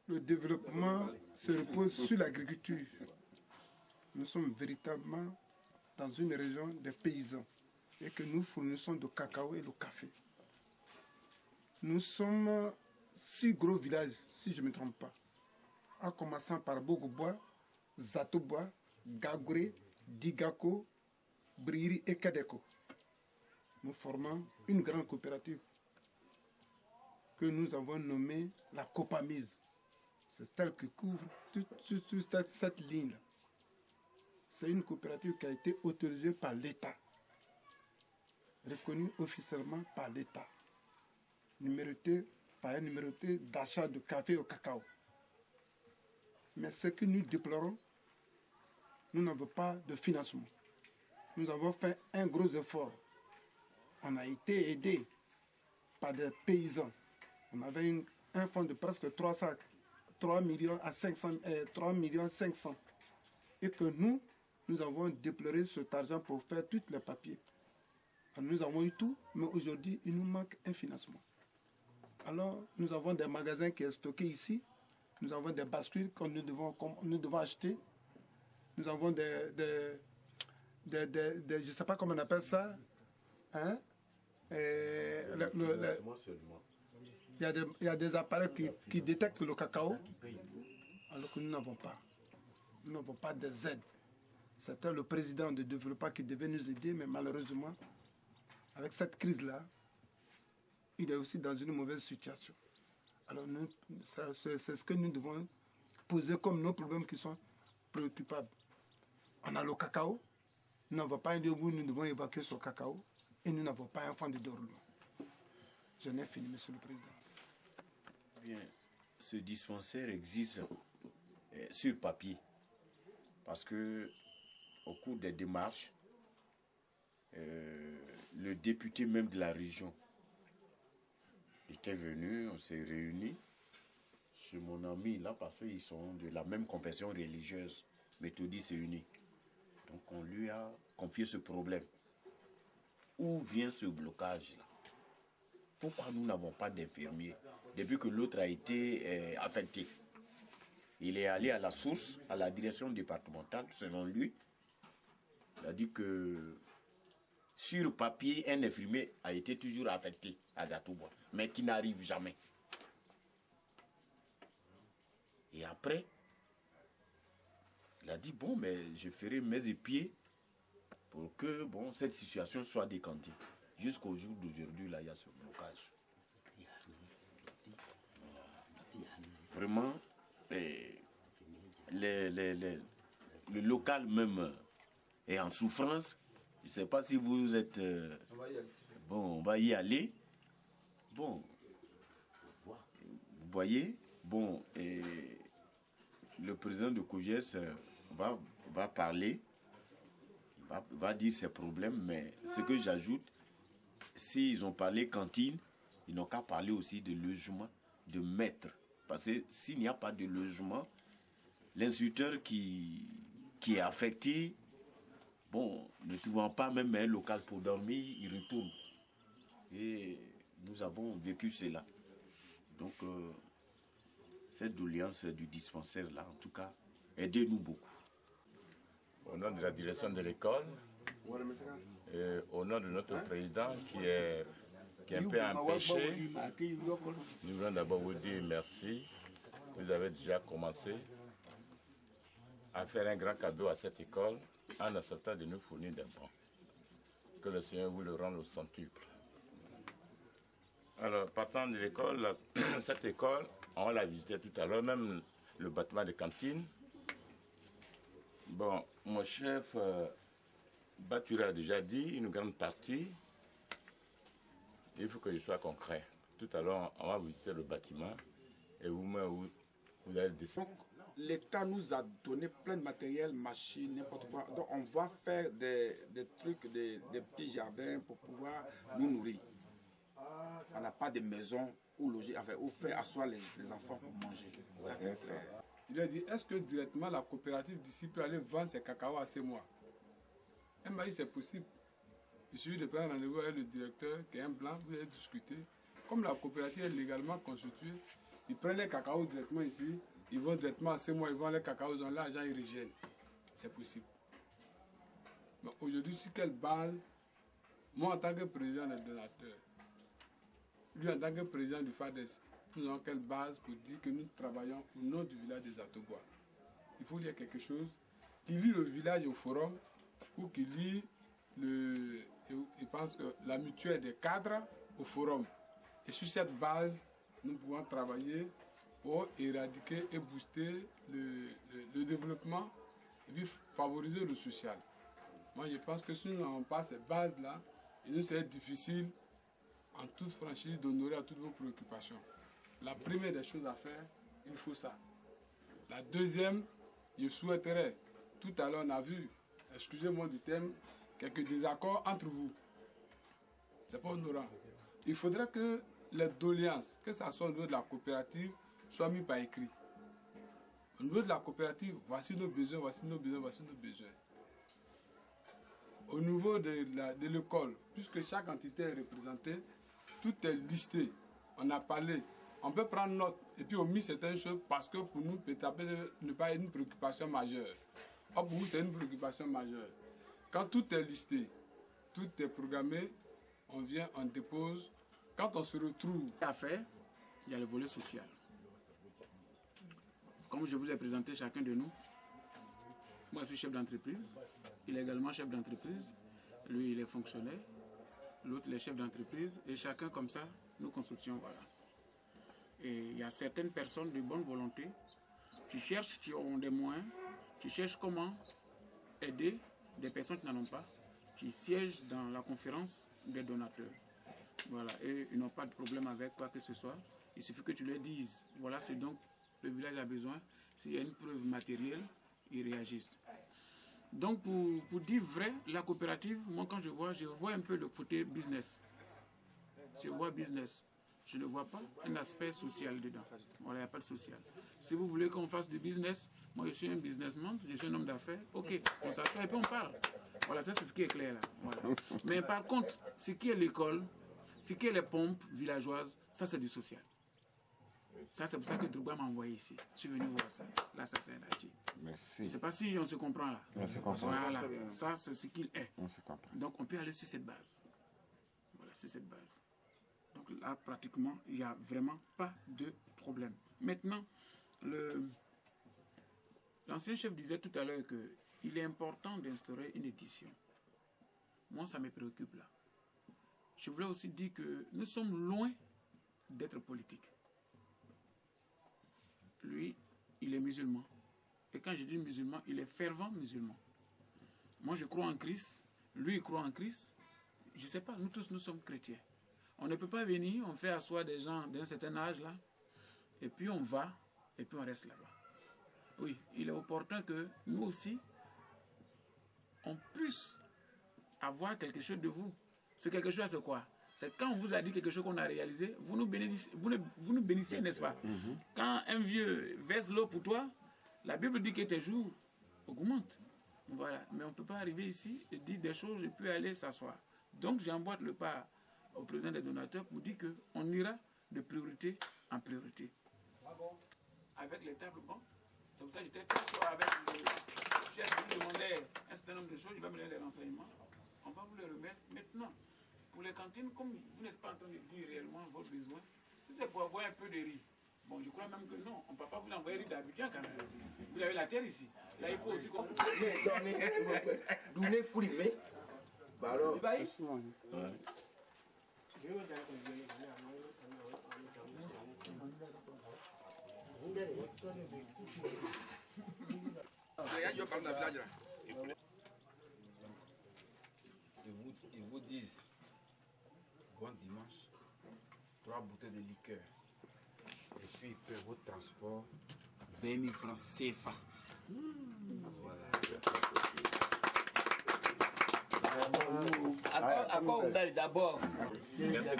le développement se repose sur l'agriculture. Nous sommes véritablement dans une région des paysans et que nous fournissons du cacao et du café. Nous sommes 6 gros villages, si je ne me trompe pas, en commençant par Bogobois, Zatobois, Gagouré, Digako, Briri et Kadeko. Nous formons une grande coopérative que nous avons nommée la Copamise. C'est elle qui couvre toute cette ligne-là. C'est une coopérative qui a été autorisée par l'État, reconnue officiellement par l'État, numérotée par un numéroté d'achat de café au cacao. Mais ce que nous déplorons, nous n'avons pas de financement. Nous avons fait un gros effort. On a été aidé par des paysans. On avait un fonds de presque 3 millions 500. Et que nous avons déploré cet argent pour faire tous les papiers. Alors, nous avons eu tout, mais aujourd'hui, il nous manque un financement. Alors, nous avons des magasins qui sont stockés ici. Nous avons des bascules que nous devons acheter. Nous avons je ne sais pas comment on appelle ça. Hein? Il y a des appareils qui détectent le cacao, alors que nous n'avons pas. Nous n'avons pas des aides. C'était le président de développement qui devait nous aider, mais malheureusement, avec cette crise-là, il est aussi dans une mauvaise situation. Alors, c'est ce que nous devons poser comme nos problèmes qui sont préoccupables. On a le cacao, nous n'avons pas un lieu où nous devons évacuer ce cacao, et nous n'avons pas un fonds de déroulement. Je n'ai fini, Monsieur le Président. Bien, ce dispensaire existe sur papier, parce que au cours des démarches, le député même de la région était venu, on s'est réunis chez mon ami là, parce qu'ils sont de la même confession religieuse, méthodiste et unique. Donc on lui a confié ce problème. Où vient ce blocage-là? Pourquoi nous n'avons pas d'infirmiers depuis que l'autre a été affecté? Il est allé à la source, à la direction départementale, selon lui. Il a dit que sur papier, un infirmier a été toujours affecté à Zatoubois, mais qui n'arrive jamais. Et après, il a dit, bon, mais je ferai mes épieds pour que bon, cette situation soit décantée. Jusqu'au jour d'aujourd'hui, là, il y a ce blocage. Vraiment, le local même est en souffrance. Je ne sais pas si vous êtes... bon, on va y aller. Bon, vous voyez, bon, le président de COGES va parler, va dire ses problèmes, mais ce que j'ajoute, s'ils ont parlé cantine, ils n'ont qu'à parler aussi de logement, de maître. Parce que s'il n'y a pas de logement, l'instructeur qui est affecté, bon, ne trouvant pas même un local pour dormir, il retourne. Et nous avons vécu cela. Donc, cette doléance du dispensaire-là, en tout cas, aidez-nous beaucoup. Au nom de la direction de l'école, et au nom de notre président qui est un peu empêché, nous voulons d'abord vous dire merci. Vous avez déjà commencé à faire un grand cadeau à cette école en acceptant de nous fournir des bons. Que le Seigneur vous le rende au centuple. Alors, partant de l'école, cette école, on l'a visité tout à l'heure, même le bâtiment de cantine. Bon, mon chef Bature a déjà dit une grande partie. Il faut que je sois concret. Tout à l'heure, on va visiter le bâtiment et vous allez descendre. L'État nous a donné plein de matériel, machines, n'importe quoi. Donc on va faire des trucs, des petits jardins pour pouvoir nous nourrir. On n'a pas de maison où loger, enfin, où faire asseoir les enfants pour manger. Ça, c'est clair. Il a dit, est-ce que directement la coopérative d'ici peut aller vendre ses cacao à 6 mois? Elle m'a dit, c'est possible. Il suffit de prendre un rendez-vous avec le directeur, qui est un blanc, vous allez discuter. Comme la coopérative est légalement constituée, ils prennent les cacao directement ici, ils vont directement à 6 mois, ils vendent les cacao, ils ont l'argent, ils reviennent. C'est possible. Mais aujourd'hui, sur quelle base, moi en tant que président des donateurs, lui en tant que président du FADES, nous avons quelle base pour dire que nous travaillons au nom du village des Atobois? Il faut lire quelque chose qui lie le village au forum ou qui lie je pense que la mutuelle des cadres au forum. Et sur cette base, nous pouvons travailler pour éradiquer et booster le développement et puis favoriser le social. Moi, je pense que si nous n'avons pas cette base-là, il nous serait difficile, en toute franchise, d'honorer à toutes vos préoccupations. La première des choses à faire, il faut ça. La deuxième, je souhaiterais, tout à l'heure on a vu, excusez-moi du terme, quelques désaccords entre vous. C'est pas honorant. Il faudrait que les doléances, que ce soit au niveau de la coopérative, soient mises par écrit. Au niveau de la coopérative, voici nos besoins, voici nos besoins, voici nos besoins. Au niveau de l'école, puisque chaque entité est représentée, tout est listé. On a parlé. On peut prendre note et puis omettre certaines choses parce que pour nous, peut-être ne pas être une préoccupation majeure. Or, pour vous, c'est une préoccupation majeure. Quand tout est listé, tout est programmé, on vient, on dépose. Quand on se retrouve à faire, il y a le volet social. Comme je vous ai présenté chacun de nous, moi je suis chef d'entreprise, il est également chef d'entreprise, lui il est fonctionnaire, l'autre il est chef d'entreprise, et chacun comme ça, nous construisons, voilà. Et il y a certaines personnes de bonne volonté qui cherchent, qui ont des moyens, qui cherchent comment aider des personnes qui n'en ont pas, qui siègent dans la conférence des donateurs. Voilà, et ils n'ont pas de problème avec quoi que ce soit. Il suffit que tu leur dises, voilà ce dont le village a besoin. S'il y a une preuve matérielle, ils réagissent. Donc pour dire vrai, la coopérative, moi quand je vois un peu le côté business. Je vois business. Je ne vois pas un aspect social dedans. Voilà, il n'y a pas de social. Si vous voulez qu'on fasse du business, moi je suis un businessman, je suis un homme d'affaires, ok, on s'assoit et puis on parle. Voilà, ça c'est ce qui est clair là. Voilà. Mais par contre, ce qui est l'école, ce qui est les pompes villageoises, ça c'est du social. Ça c'est pour ça que Drouba m'a envoyé ici. Je suis venu voir ça. Là, ça c'est un Haji. Merci. Je ne sais pas si on se comprend là. On se comprend. Voilà, ça c'est ce qu'il est. On se comprend. Donc on peut aller sur cette base. Voilà, sur cette base. Donc là, pratiquement, il n'y a vraiment pas de problème. Maintenant, l'ancien chef disait tout à l'heure qu'il est important d'instaurer une édition. moi, ça me préoccupe là. Je voulais aussi dire que nous sommes loin d'être politiques. Lui, il est musulman. Et quand je dis musulman, il est fervent musulman. Moi, je crois en Christ. Lui, il croit en Christ. Je ne sais pas, nous tous, nous sommes chrétiens. On ne peut pas venir, on fait asseoir des gens d'un certain âge là, et puis on va, et puis on reste là-bas. Oui, il est opportun que nous aussi, on puisse avoir quelque chose de vous. Ce quelque chose, c'est quoi? C'est quand on vous a dit quelque chose qu'on a réalisé, vous nous bénissez, n'est-ce pas? Quand un vieux verse l'eau pour toi, la Bible dit que tes jours augmentent. Voilà. Mais on ne peut pas arriver ici et dire des choses et puis aller s'asseoir. Donc j'emboîte le pas au président des donateurs pour dire qu'on ira de priorité en priorité. Avec les tables bancs, c'est pour ça que j'étais très chaud avec le chef qui me demandait un certain nombre de choses, il va me donner les renseignements. On va vous les remettre maintenant. Pour les cantines, comme vous n'êtes pas en train de dire réellement vos besoins, si c'est pour avoir un peu de riz, bon, je crois même que non, on ne peut pas vous envoyer riz d'Abidjan quand même. Vous avez la terre ici. Là, il faut aussi qu'on... Donnez coup de main. Bah alors... Ils vous disent bon dimanche, 3 bouteilles de liqueur. Et puis ils paient votre transport 20 000 francs CFA. Voilà. À quoi on va d'abord? Et j'avais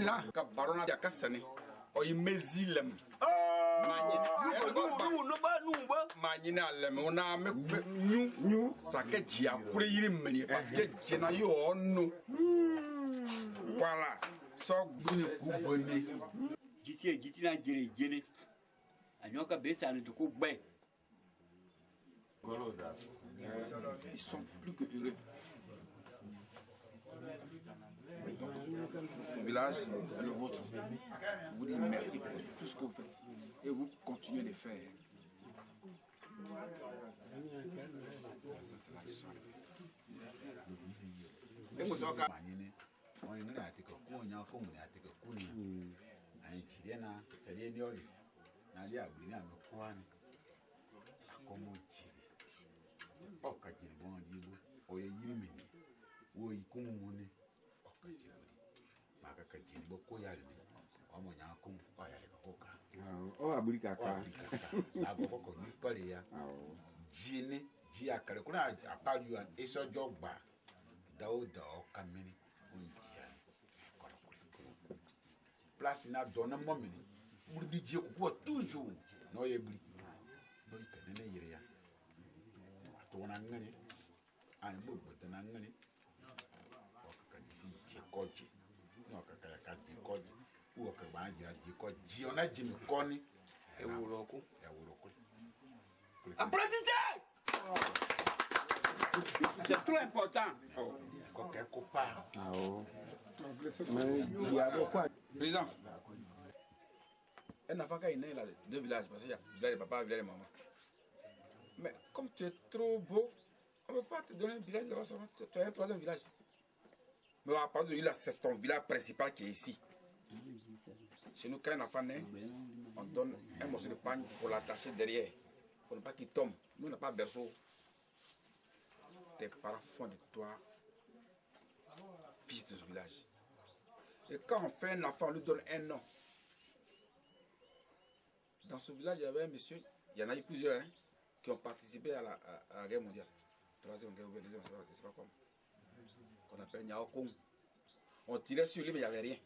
là, quand Baron a cassé, il mesilem. Manyina lem ona me nyu sake dia kure yiri meni parce que jena yo onu. Voilà. So gbuni kuboni. Jiti na jere jene. Anyoka besa ne ko gbe. Ils sont plus que heureux. Donc, ce village est le vôtre. Je vous dis merci pour tout ce que vous faites. Et vous continuez de le faire. Ça, c'est la histoire. Oh, abricaka. Jini, jia kare kuna apari yu an eso jogba. Dao kamini unjia. Place na dona momini. Murdi jia kukuwa toujours. No yebri. No ikanene yere ya. Atona ngani. Ani bubu tana ngani. Wakakadisi jikoji. No kakaka jikoji. Uwa kabanja jikoji. Jiona jimi koni. Ewuroku. Applaudissez! C'est trop important. Président, un enfant qui est né là, 2 villages, parce qu'il y a village de papa et village de maman. Mais comme tu es trop beau, on ne peut pas te donner un village là-bas seulement. Tu as un 3e village. Mais à part de lui, là, c'est ton village principal qui est ici. Chez nous, quand un enfant naît, on donne un morceau de pagne pour l'attacher derrière, pour ne pas qu'il tombe. Nous, on n'a pas de berceau. Tes parents font de toi fils de ce village. Et quand on fait un enfant, on lui donne un nom. Dans ce village, il y avait un monsieur, il y en a eu plusieurs hein, qui ont participé à la guerre mondiale. 3e guerre, 2e, je ne sais pas comment. On appelle Niaokong. On tirait sur lui, mais il n'y avait rien.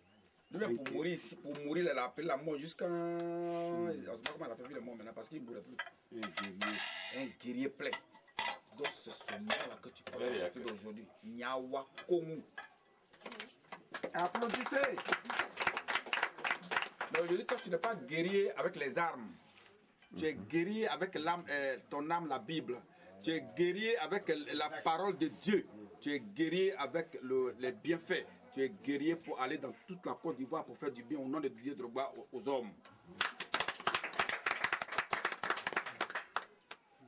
Lui-même, pour mourir ici, pour mourir, il a appelé la mort jusqu'à... On ne sait pas comment il a fait la mort maintenant, parce qu'il ne mourait plus. Un guerrier plein. Donc c'est ce nom-là que tu peux apporter d'aujourd'hui. Nyawa Kongu. Applaudissez. Mais aujourd'hui, toi, tu n'es pas guerrier avec les armes. Tu es guerrier avec ton âme, la Bible. Tu es guerrier avec la parole de Dieu. Tu es guerrier avec les bienfaits. Tu es guerrier pour aller dans toute la Côte d'Ivoire pour faire du bien au nom de Didier Drogba aux hommes.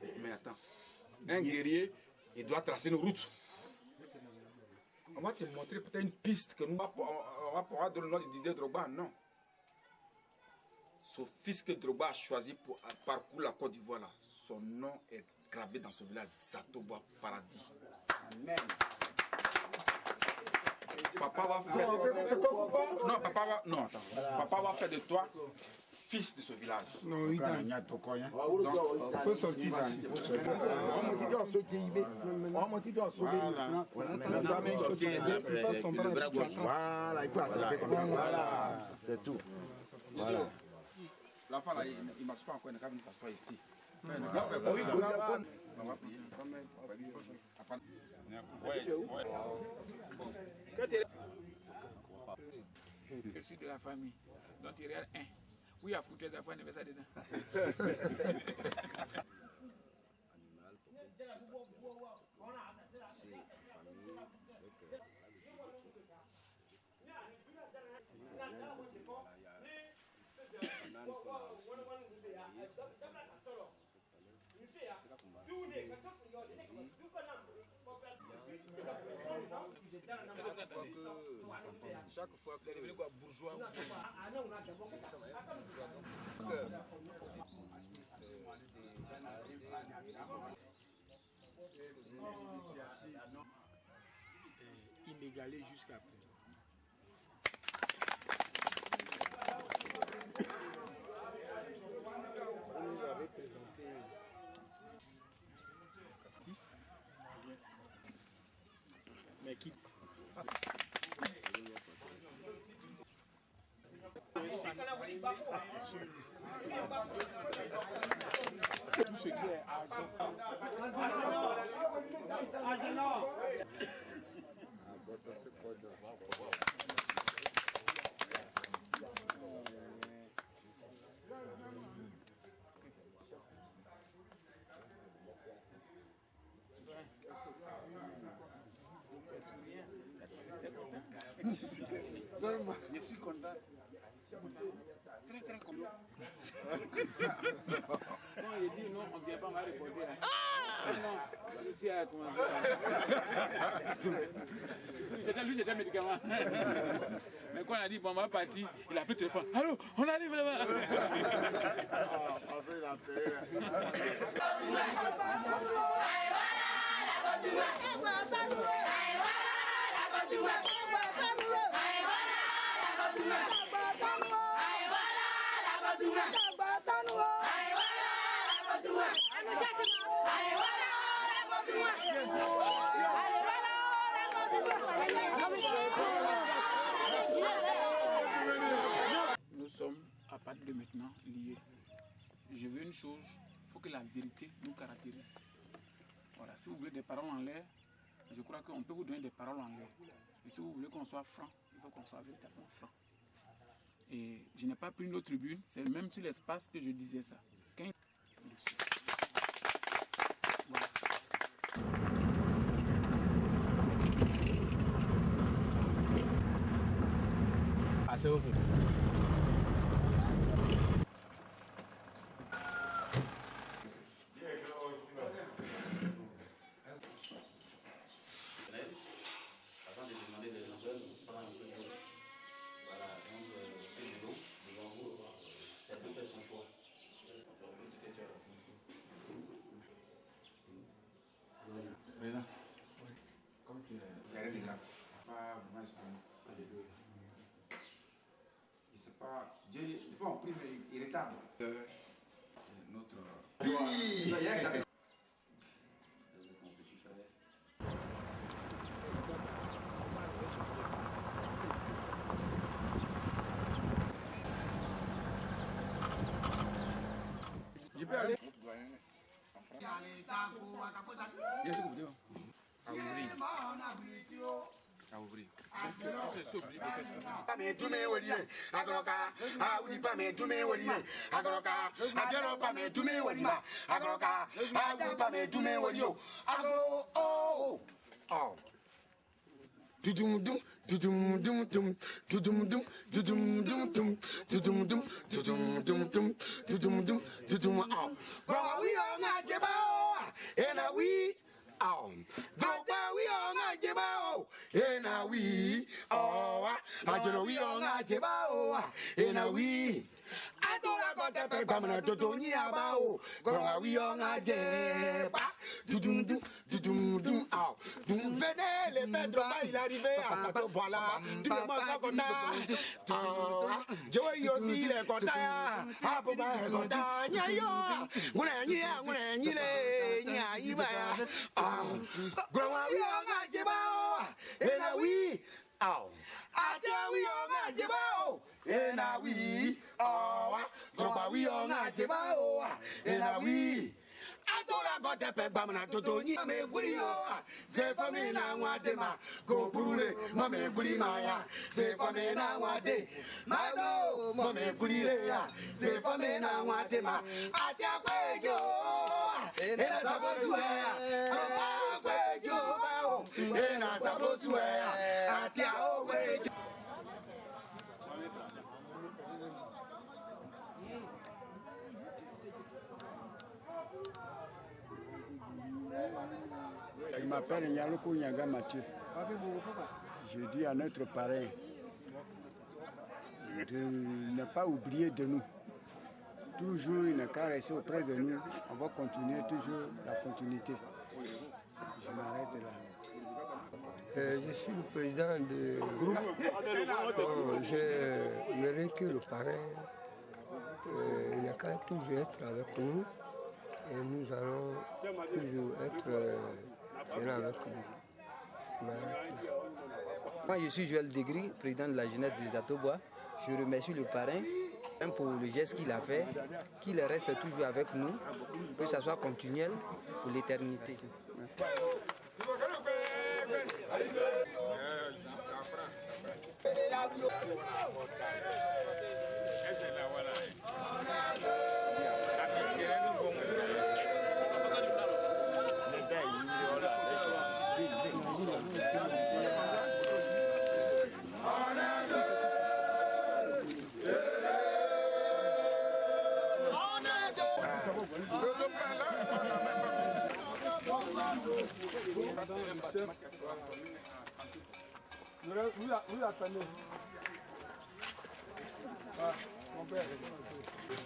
Mais attends, un guerrier, il doit tracer une route. on va te montrer peut-être une piste que nous on va pouvoir donner le nom de Didier Drogba. Non. Ce fils que Drogba a choisi pour parcourir la Côte d'Ivoire, là, son nom est gravé dans ce village, Zatoba Paradis. Amen. Papa va faire Papa va faire de toi fils de ce village. Non, il faut sortir. Voilà, il faut attraper comme ça. Voilà, c'est tout. Voilà. L'enfant là, il ne marche pas encore, il n'a qu'à venir s'asseoir ici. Je suis de la famille. Donc il y a un. Oui, il y a foutu les affaires, il y avait ça dedans. Chaque fois que les bourgeois inégalé jusqu'à présent. Vous nous avez présenté mais qui tout ce qui est je suis content. Très très content. Quand il dit non, on ne vient pas, on va reporter. Non, Lucie a commencé. Lui, c'était un médicament. Mais quand on a dit, bon, on va partir, il a pris le téléphone. Allô, on arrive là-bas. on fait la paix. Nous sommes à partir de maintenant liés. Je veux une chose, il faut que la vérité nous caractérise. Voilà, si vous voulez des paroles en l'air, je crois qu'on peut vous donner des paroles en l'air. Mais si vous voulez qu'on soit franc, il faut qu'on soit véritablement franc. Et je n'ai pas pris une autre tribune, c'est même sur l'espace que je disais ça. Voilà. Assez au Avant de demander les nouvelles, nous parlons un peu de l'eau. Voilà, donc c'est de l'eau devant vous. Chacun fait son choix. Président, comme tu es derrière les gars, pas vraiment exprimer. Il sait pas. Dieu, il faut en prier, mais il retarde. Notre. Oui! Mon petit frère. Je peux aller. Bien sûr, vous à ouvrir. À ouvrir. Pas mes tournées au lieu, à Groca, à Oudi, pas mes tournées au lieu, à Groca, à Gero, pas mes tournées au lieu, à Groca, à Oudi, pas mes tournées au lieu, à Go, oh, oh. Tudum dum, tudum dum dum, tudum dum, tudum dum dum, tudum dum, tudum dum dum, tudum dum, tudum ah. Bro, we are not about, and we Baba we on a jebao, in a wee, oh, I don't know we on a jebao, in a wee. I don't got the permanent to do near about, go we on a jeba, do out, do venele, Pedro, I rivera, Bola, do the Joy, you see a cotaya, Apple, Cotaya, when you grow up, we all got Jabao, and a wee, oh, I tell we all got Jabao, and a wee, oh, grow up, we all got Jabao, and a wee. I told I got the peppermint to do you, me, say for me now, what day, go pule, Mamma Gulimaya, say for me now, what day, my go, Mamma Gulia, say for me now, what day, I tell you, and I supposed to wear, and I supposed to wear, I tell you. Je m'appelle Nyaloko Nyaga Mathieu. Je dis à notre parrain de ne pas oublier de nous. Toujours, il n'a qu'à rester auprès de nous. On va continuer toujours la continuité. Je m'arrête là. Je suis le président du groupe. J'aimerais que le parrain il n'a qu'à toujours être avec nous. Et nous allons toujours être avec lui. Moi, je suis Joël Degri, président de la jeunesse des Atobois. Je remercie le parrain pour le geste qu'il a fait, qu'il reste toujours avec nous, que ça soit continuel pour l'éternité.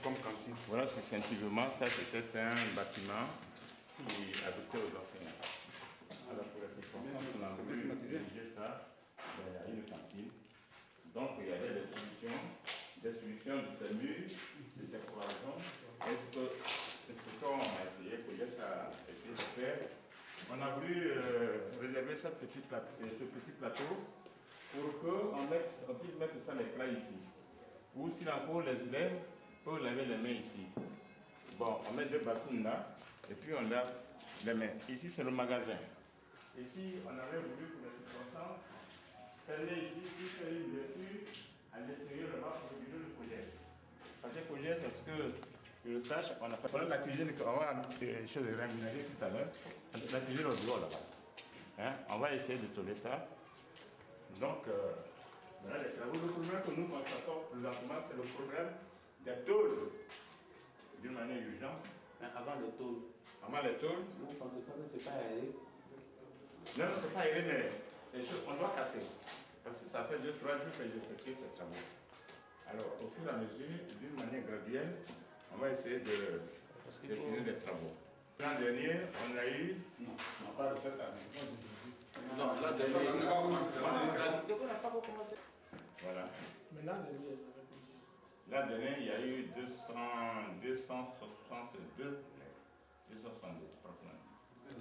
Comme cantine. Voilà, succinctement, ça c'était un bâtiment qui habitait aux enseignants. Alors pour la circonstance, on a voulu diriger ça vers une cantine. Donc il y avait des solutions de ces murs, de ces cloisons. Et ce qu'on a essayé, que Yes a essayé de faire, on a voulu réserver ce petit plateau pour qu'on puisse mettre ça les plats ici. Ou s'il en faut, les élèves peuvent laver les mains ici. Bon, on met deux bassines là, et puis on lave les mains. Ici, c'est le magasin. Ici, on avait voulu pour les circonstances fermer ici, puis faire une ouverture à l'extérieur là-bas pour le bureau de projet. Parce que projet, c'est ce que je le sache, on a fait la cuisine, on va des choses rémunérées tout à l'heure, la cuisine au bureau là-bas. Hein? On va essayer de tourner ça. Donc, voilà les travaux. Le problème que nous constatons présentement, c'est le problème des tôles, d'une manière urgente. Mais avant les tôles. Avant les tôles. Vous ne pensez pas que c'est pas aéré? Non, c'est pas aéré, mais les choses, on doit casser. Parce que ça fait 2-3 jours que j'ai fait ces travaux. Alors, au fur et à mesure, d'une manière graduelle, on va essayer de finir les travaux. L'an dernier, on a eu. Non, pas de cette année. Non, l'an dernier. On n'a pas recommencé. Voilà. Mais l'an dernier, l'an dernier, il y a eu 262, proprement dit.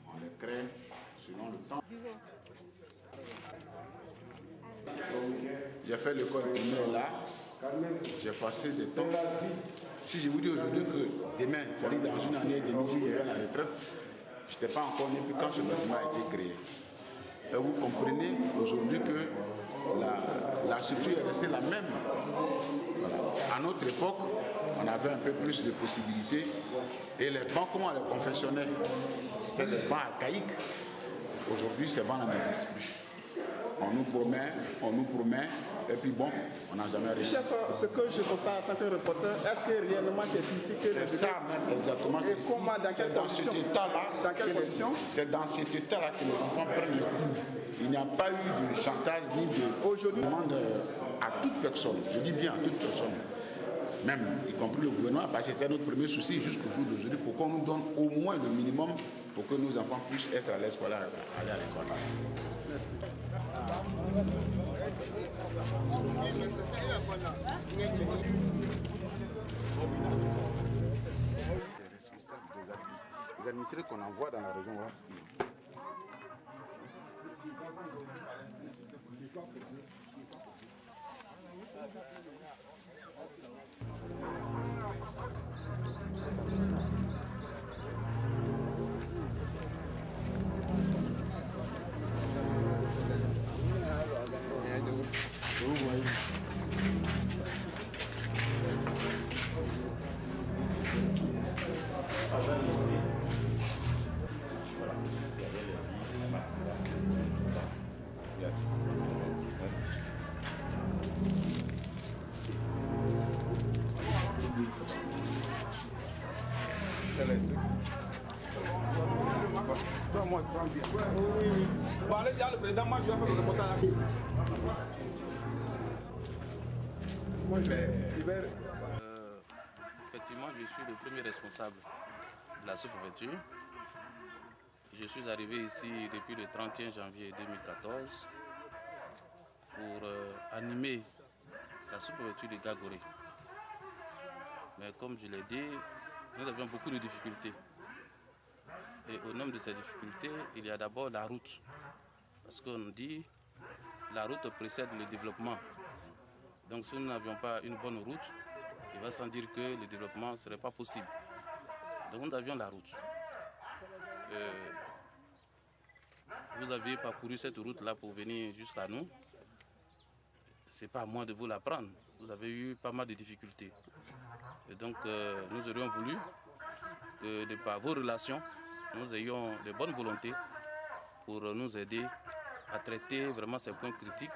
On les crée selon le temps. J'ai fait l'école primaire là, j'ai passé des temps. Si je vous dis aujourd'hui que demain, c'est-à-dire dans une année et demie, si je vais à la retraite, je n'étais pas encore né quand ce bâtiment a été créé. Et vous comprenez aujourd'hui que la structure est restée la même. Voilà. À notre époque, on avait un peu plus de possibilités. Et les bancs, comment on les confectionnait? C'était des bancs archaïques. Aujourd'hui, ces bancs n'existent plus. on nous promet, et puis bon, on n'a jamais rien. Chef, ce que je constate en tant que reporter, est-ce que réellement c'est ici que c'est ça même exactement. Et comment, dans quelles conditions? C'est dans cet état-là que les enfants prennent le coup. Il n'y a pas eu de chantage ni de... Aujourd'hui, on demande à toute personne, je dis bien à toute personne, même y compris le gouvernement, parce que c'était notre premier souci jusqu'au jour d'aujourd'hui, pour qu'on nous donne au moins le minimum pour que nos enfants puissent être à l'aise pour aller à l'école. Les responsables des administrés qu'on envoie dans la région ouest. Effectivement, je suis le premier responsable de la sous-préfecture. Je suis arrivé ici depuis le 31 janvier 2014 pour animer la sous-préfecture de Gagouré. Mais comme je l'ai dit, nous avions beaucoup de difficultés. Et au nombre de ces difficultés, il y a d'abord la route. Parce qu'on dit la route précède le développement. Donc si nous n'avions pas une bonne route, il va sans dire que le développement ne serait pas possible. Donc nous avions la route. Vous aviez parcouru cette route-là pour venir jusqu'à nous. Ce n'est pas à moi de vous l'apprendre. Vous avez eu pas mal de difficultés. Et donc nous aurions voulu que de par vos relations, nous ayons de bonnes volontés pour nous aider à traiter vraiment ces points critiques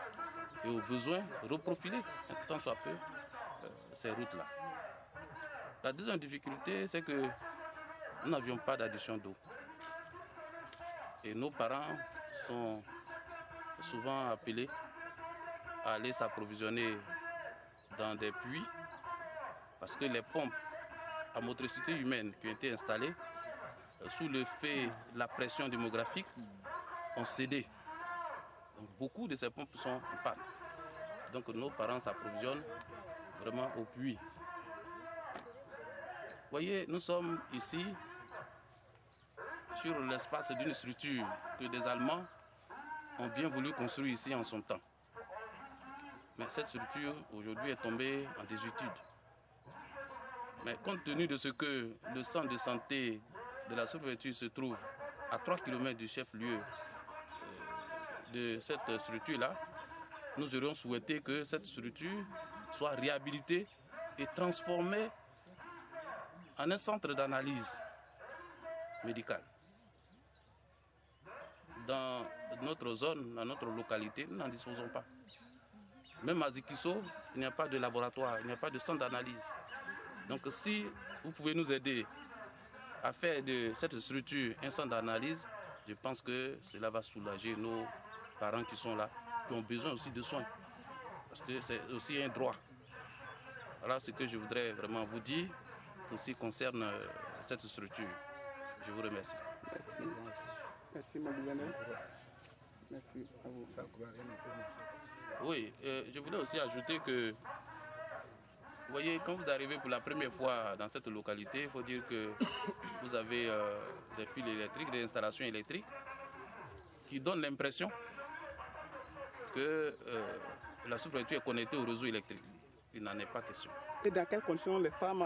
et au besoin reprofiler tant soit peu ces routes-là. La deuxième difficulté, c'est que nous n'avions pas d'addition d'eau. Et nos parents sont souvent appelés à aller s'approvisionner dans des puits parce que les pompes à motricité humaine qui ont été installées sous l'effet de la pression démographique ont cédé. Donc, beaucoup de ces pompes sont en panne. Donc nos parents s'approvisionnent vraiment au puits. Vous voyez, nous sommes ici sur l'espace d'une structure que des Allemands ont bien voulu construire ici en son temps. Mais cette structure aujourd'hui est tombée en désuétude. Mais compte tenu de ce que le centre de santé de la sous-préfecture se trouve à 3 km du chef-lieu de cette structure-là, nous aurions souhaité que cette structure soit réhabilitée et transformée en un centre d'analyse médicale. Dans notre zone, dans notre localité, nous n'en disposons pas. Même à Zikiso, il n'y a pas de laboratoire, il n'y a pas de centre d'analyse. Donc si vous pouvez nous aider à faire de cette structure un centre d'analyse, je pense que cela va soulager nos parents qui sont là, qui ont besoin aussi de soins. Parce que c'est aussi un droit. Voilà ce que je voudrais vraiment vous dire, aussi concerne cette structure. Je vous remercie. Merci. Merci, mon gouverneur. Merci à vous. Oui, je voulais aussi ajouter que, vous voyez, quand vous arrivez pour la première fois dans cette localité, il faut dire que vous avez des fils électriques, des installations électriques qui donnent l'impression que la sous-préfecture est connectée au réseau électrique. Il n'en est pas question. Et dans quelles conditions les femmes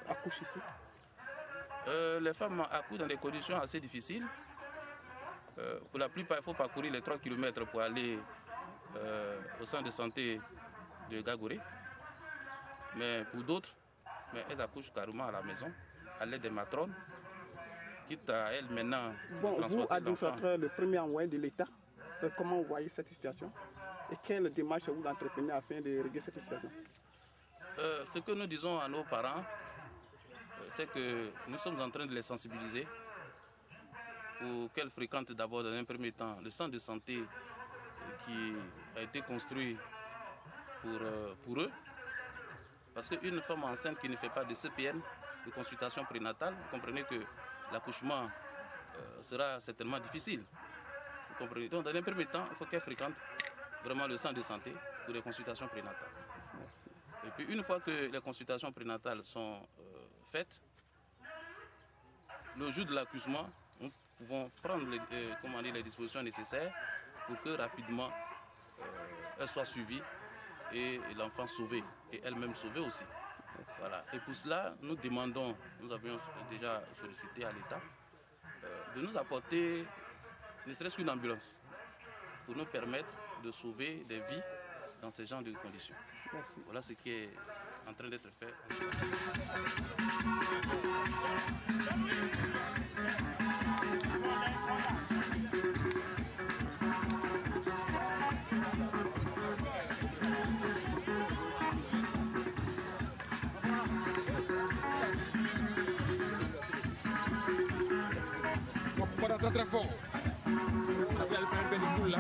accouchent ici? Les femmes accouchent dans des conditions assez difficiles. Pour la plupart, il faut parcourir les 3 km pour aller au centre de santé de Gagouré. Mais pour d'autres, elles accouchent carrément à la maison, à l'aide des matrones, quitte à elles maintenant bon, vous, administrateur, le premier envoyé de l'État, comment vous voyez cette situation et quelle démarche vous entreprenez afin de régler cette situation? Ce que nous disons à nos parents, c'est que nous sommes en train de les sensibiliser pour qu'elles fréquentent d'abord dans un premier temps le centre de santé qui a été construit pour eux. Parce qu'une femme enceinte qui ne fait pas de CPN, de consultation prénatale, vous comprenez que l'accouchement sera certainement difficile. Vous comprenez? Donc dans un premier temps, il faut qu'elle fréquente vraiment le centre de santé pour les consultations prénatales. Et puis une fois que les consultations prénatales sont faites, le jour de l'accouchement, nous pouvons prendre les dispositions nécessaires pour que rapidement elle soit suivie et l'enfant sauvé, et elle-même sauvée aussi. Voilà. Et pour cela, nous demandons, nous avions déjà sollicité à l'État de nous apporter ne serait-ce qu'une ambulance pour nous permettre de sauver des vies dans ce genre de conditions. Merci. Voilà ce qui est en train d'être fait. Très fort. Après, elle prend un peu de boule là.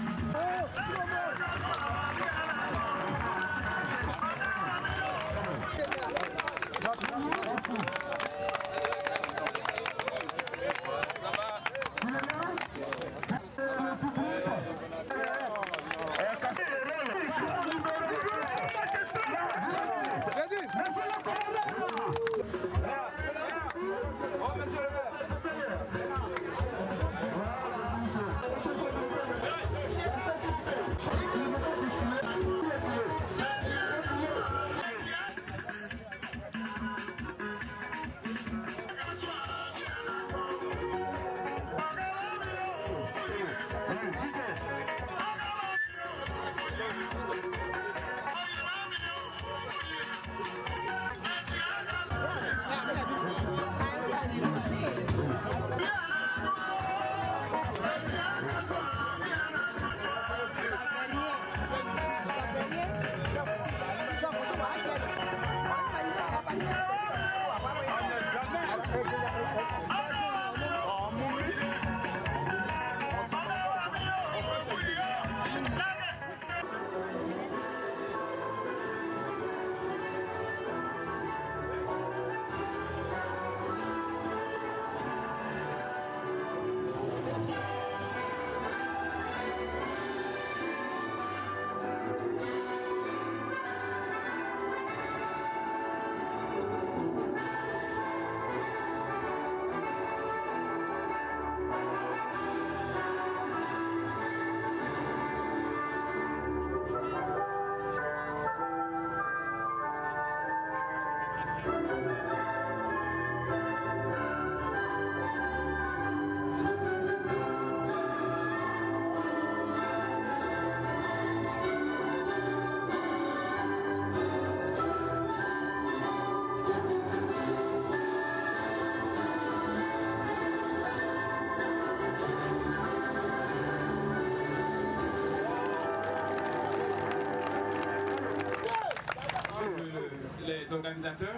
Les organisateurs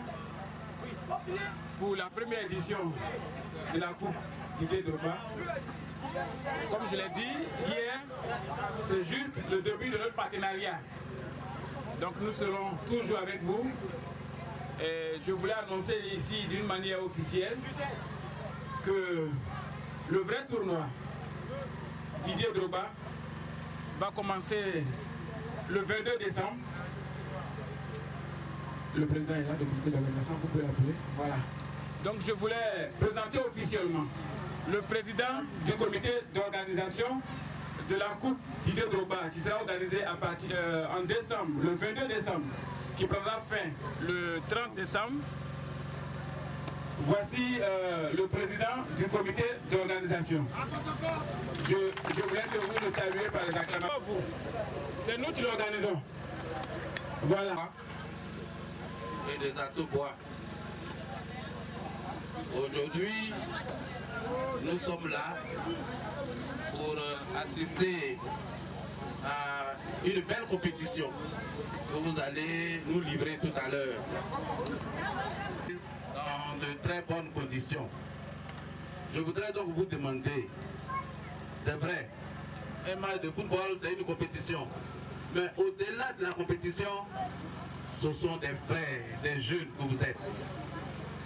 pour la première édition de la Coupe Didier Drogba. Comme je l'ai dit hier, c'est juste le début de notre partenariat. Donc nous serons toujours avec vous. Et je voulais annoncer ici d'une manière officielle que le vrai tournoi Didier Drogba va commencer le 22 décembre. Le président est là, le comité d'organisation, vous pouvez l'appeler. Voilà. Donc je voulais présenter officiellement le président du comité d'organisation de la Coupe Didier Drogba qui sera organisée à partir en décembre, le 22 décembre, qui prendra fin le 30 décembre. Voici le président du comité d'organisation. Je voulais que vous le saluiez par les acclamations. C'est nous qui l'organisons. Voilà. Et des Atobois. Aujourd'hui, nous sommes là pour assister à une belle compétition que vous allez nous livrer tout à l'heure dans de très bonnes conditions. Je voudrais donc vous demander, c'est vrai, un match de football c'est une compétition, mais au-delà de la compétition, ce sont des frères, des jeunes que vous êtes.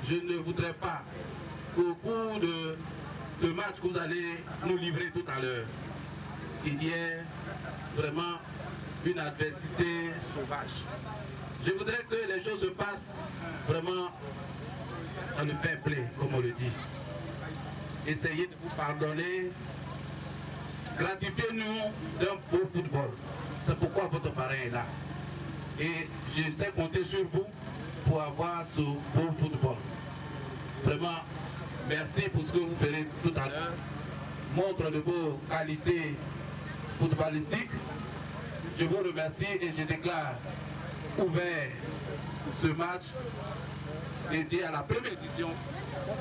Je ne voudrais pas qu'au cours de ce match que vous allez nous livrer tout à l'heure, qu'il y ait vraiment une adversité sauvage. Je voudrais que les choses se passent vraiment dans le fair play, comme on le dit. Essayez de vous pardonner, gratifiez-nous d'un beau football. C'est pourquoi votre parrain est là. Et je sais compter sur vous pour avoir ce beau football. Vraiment, merci pour ce que vous ferez tout à l'heure. Montre de vos qualités footballistiques. Je vous remercie et je déclare ouvert ce match dédié à la première édition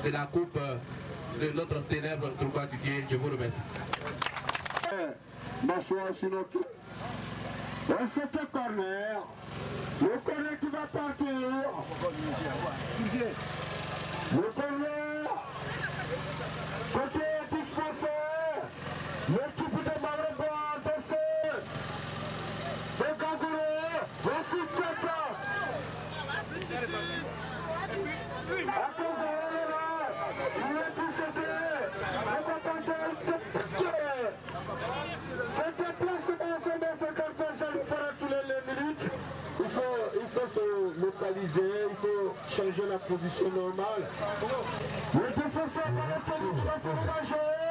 de la Coupe de notre célèbre Drogba Didier. Je vous remercie. C'était corner. Le corner qui va partir. Le corner. Côté dispensé. L'équipe de Marobo Dossé. De Gagouré. Voici Tata. À cause de là, il est tout sauté. Le copain c'est déplacement, c'est dans ce quartier, je le ferai tous les minutes. Il faut se localiser, il faut changer la position normale. Le défenseur va le tenir, il va se dégager.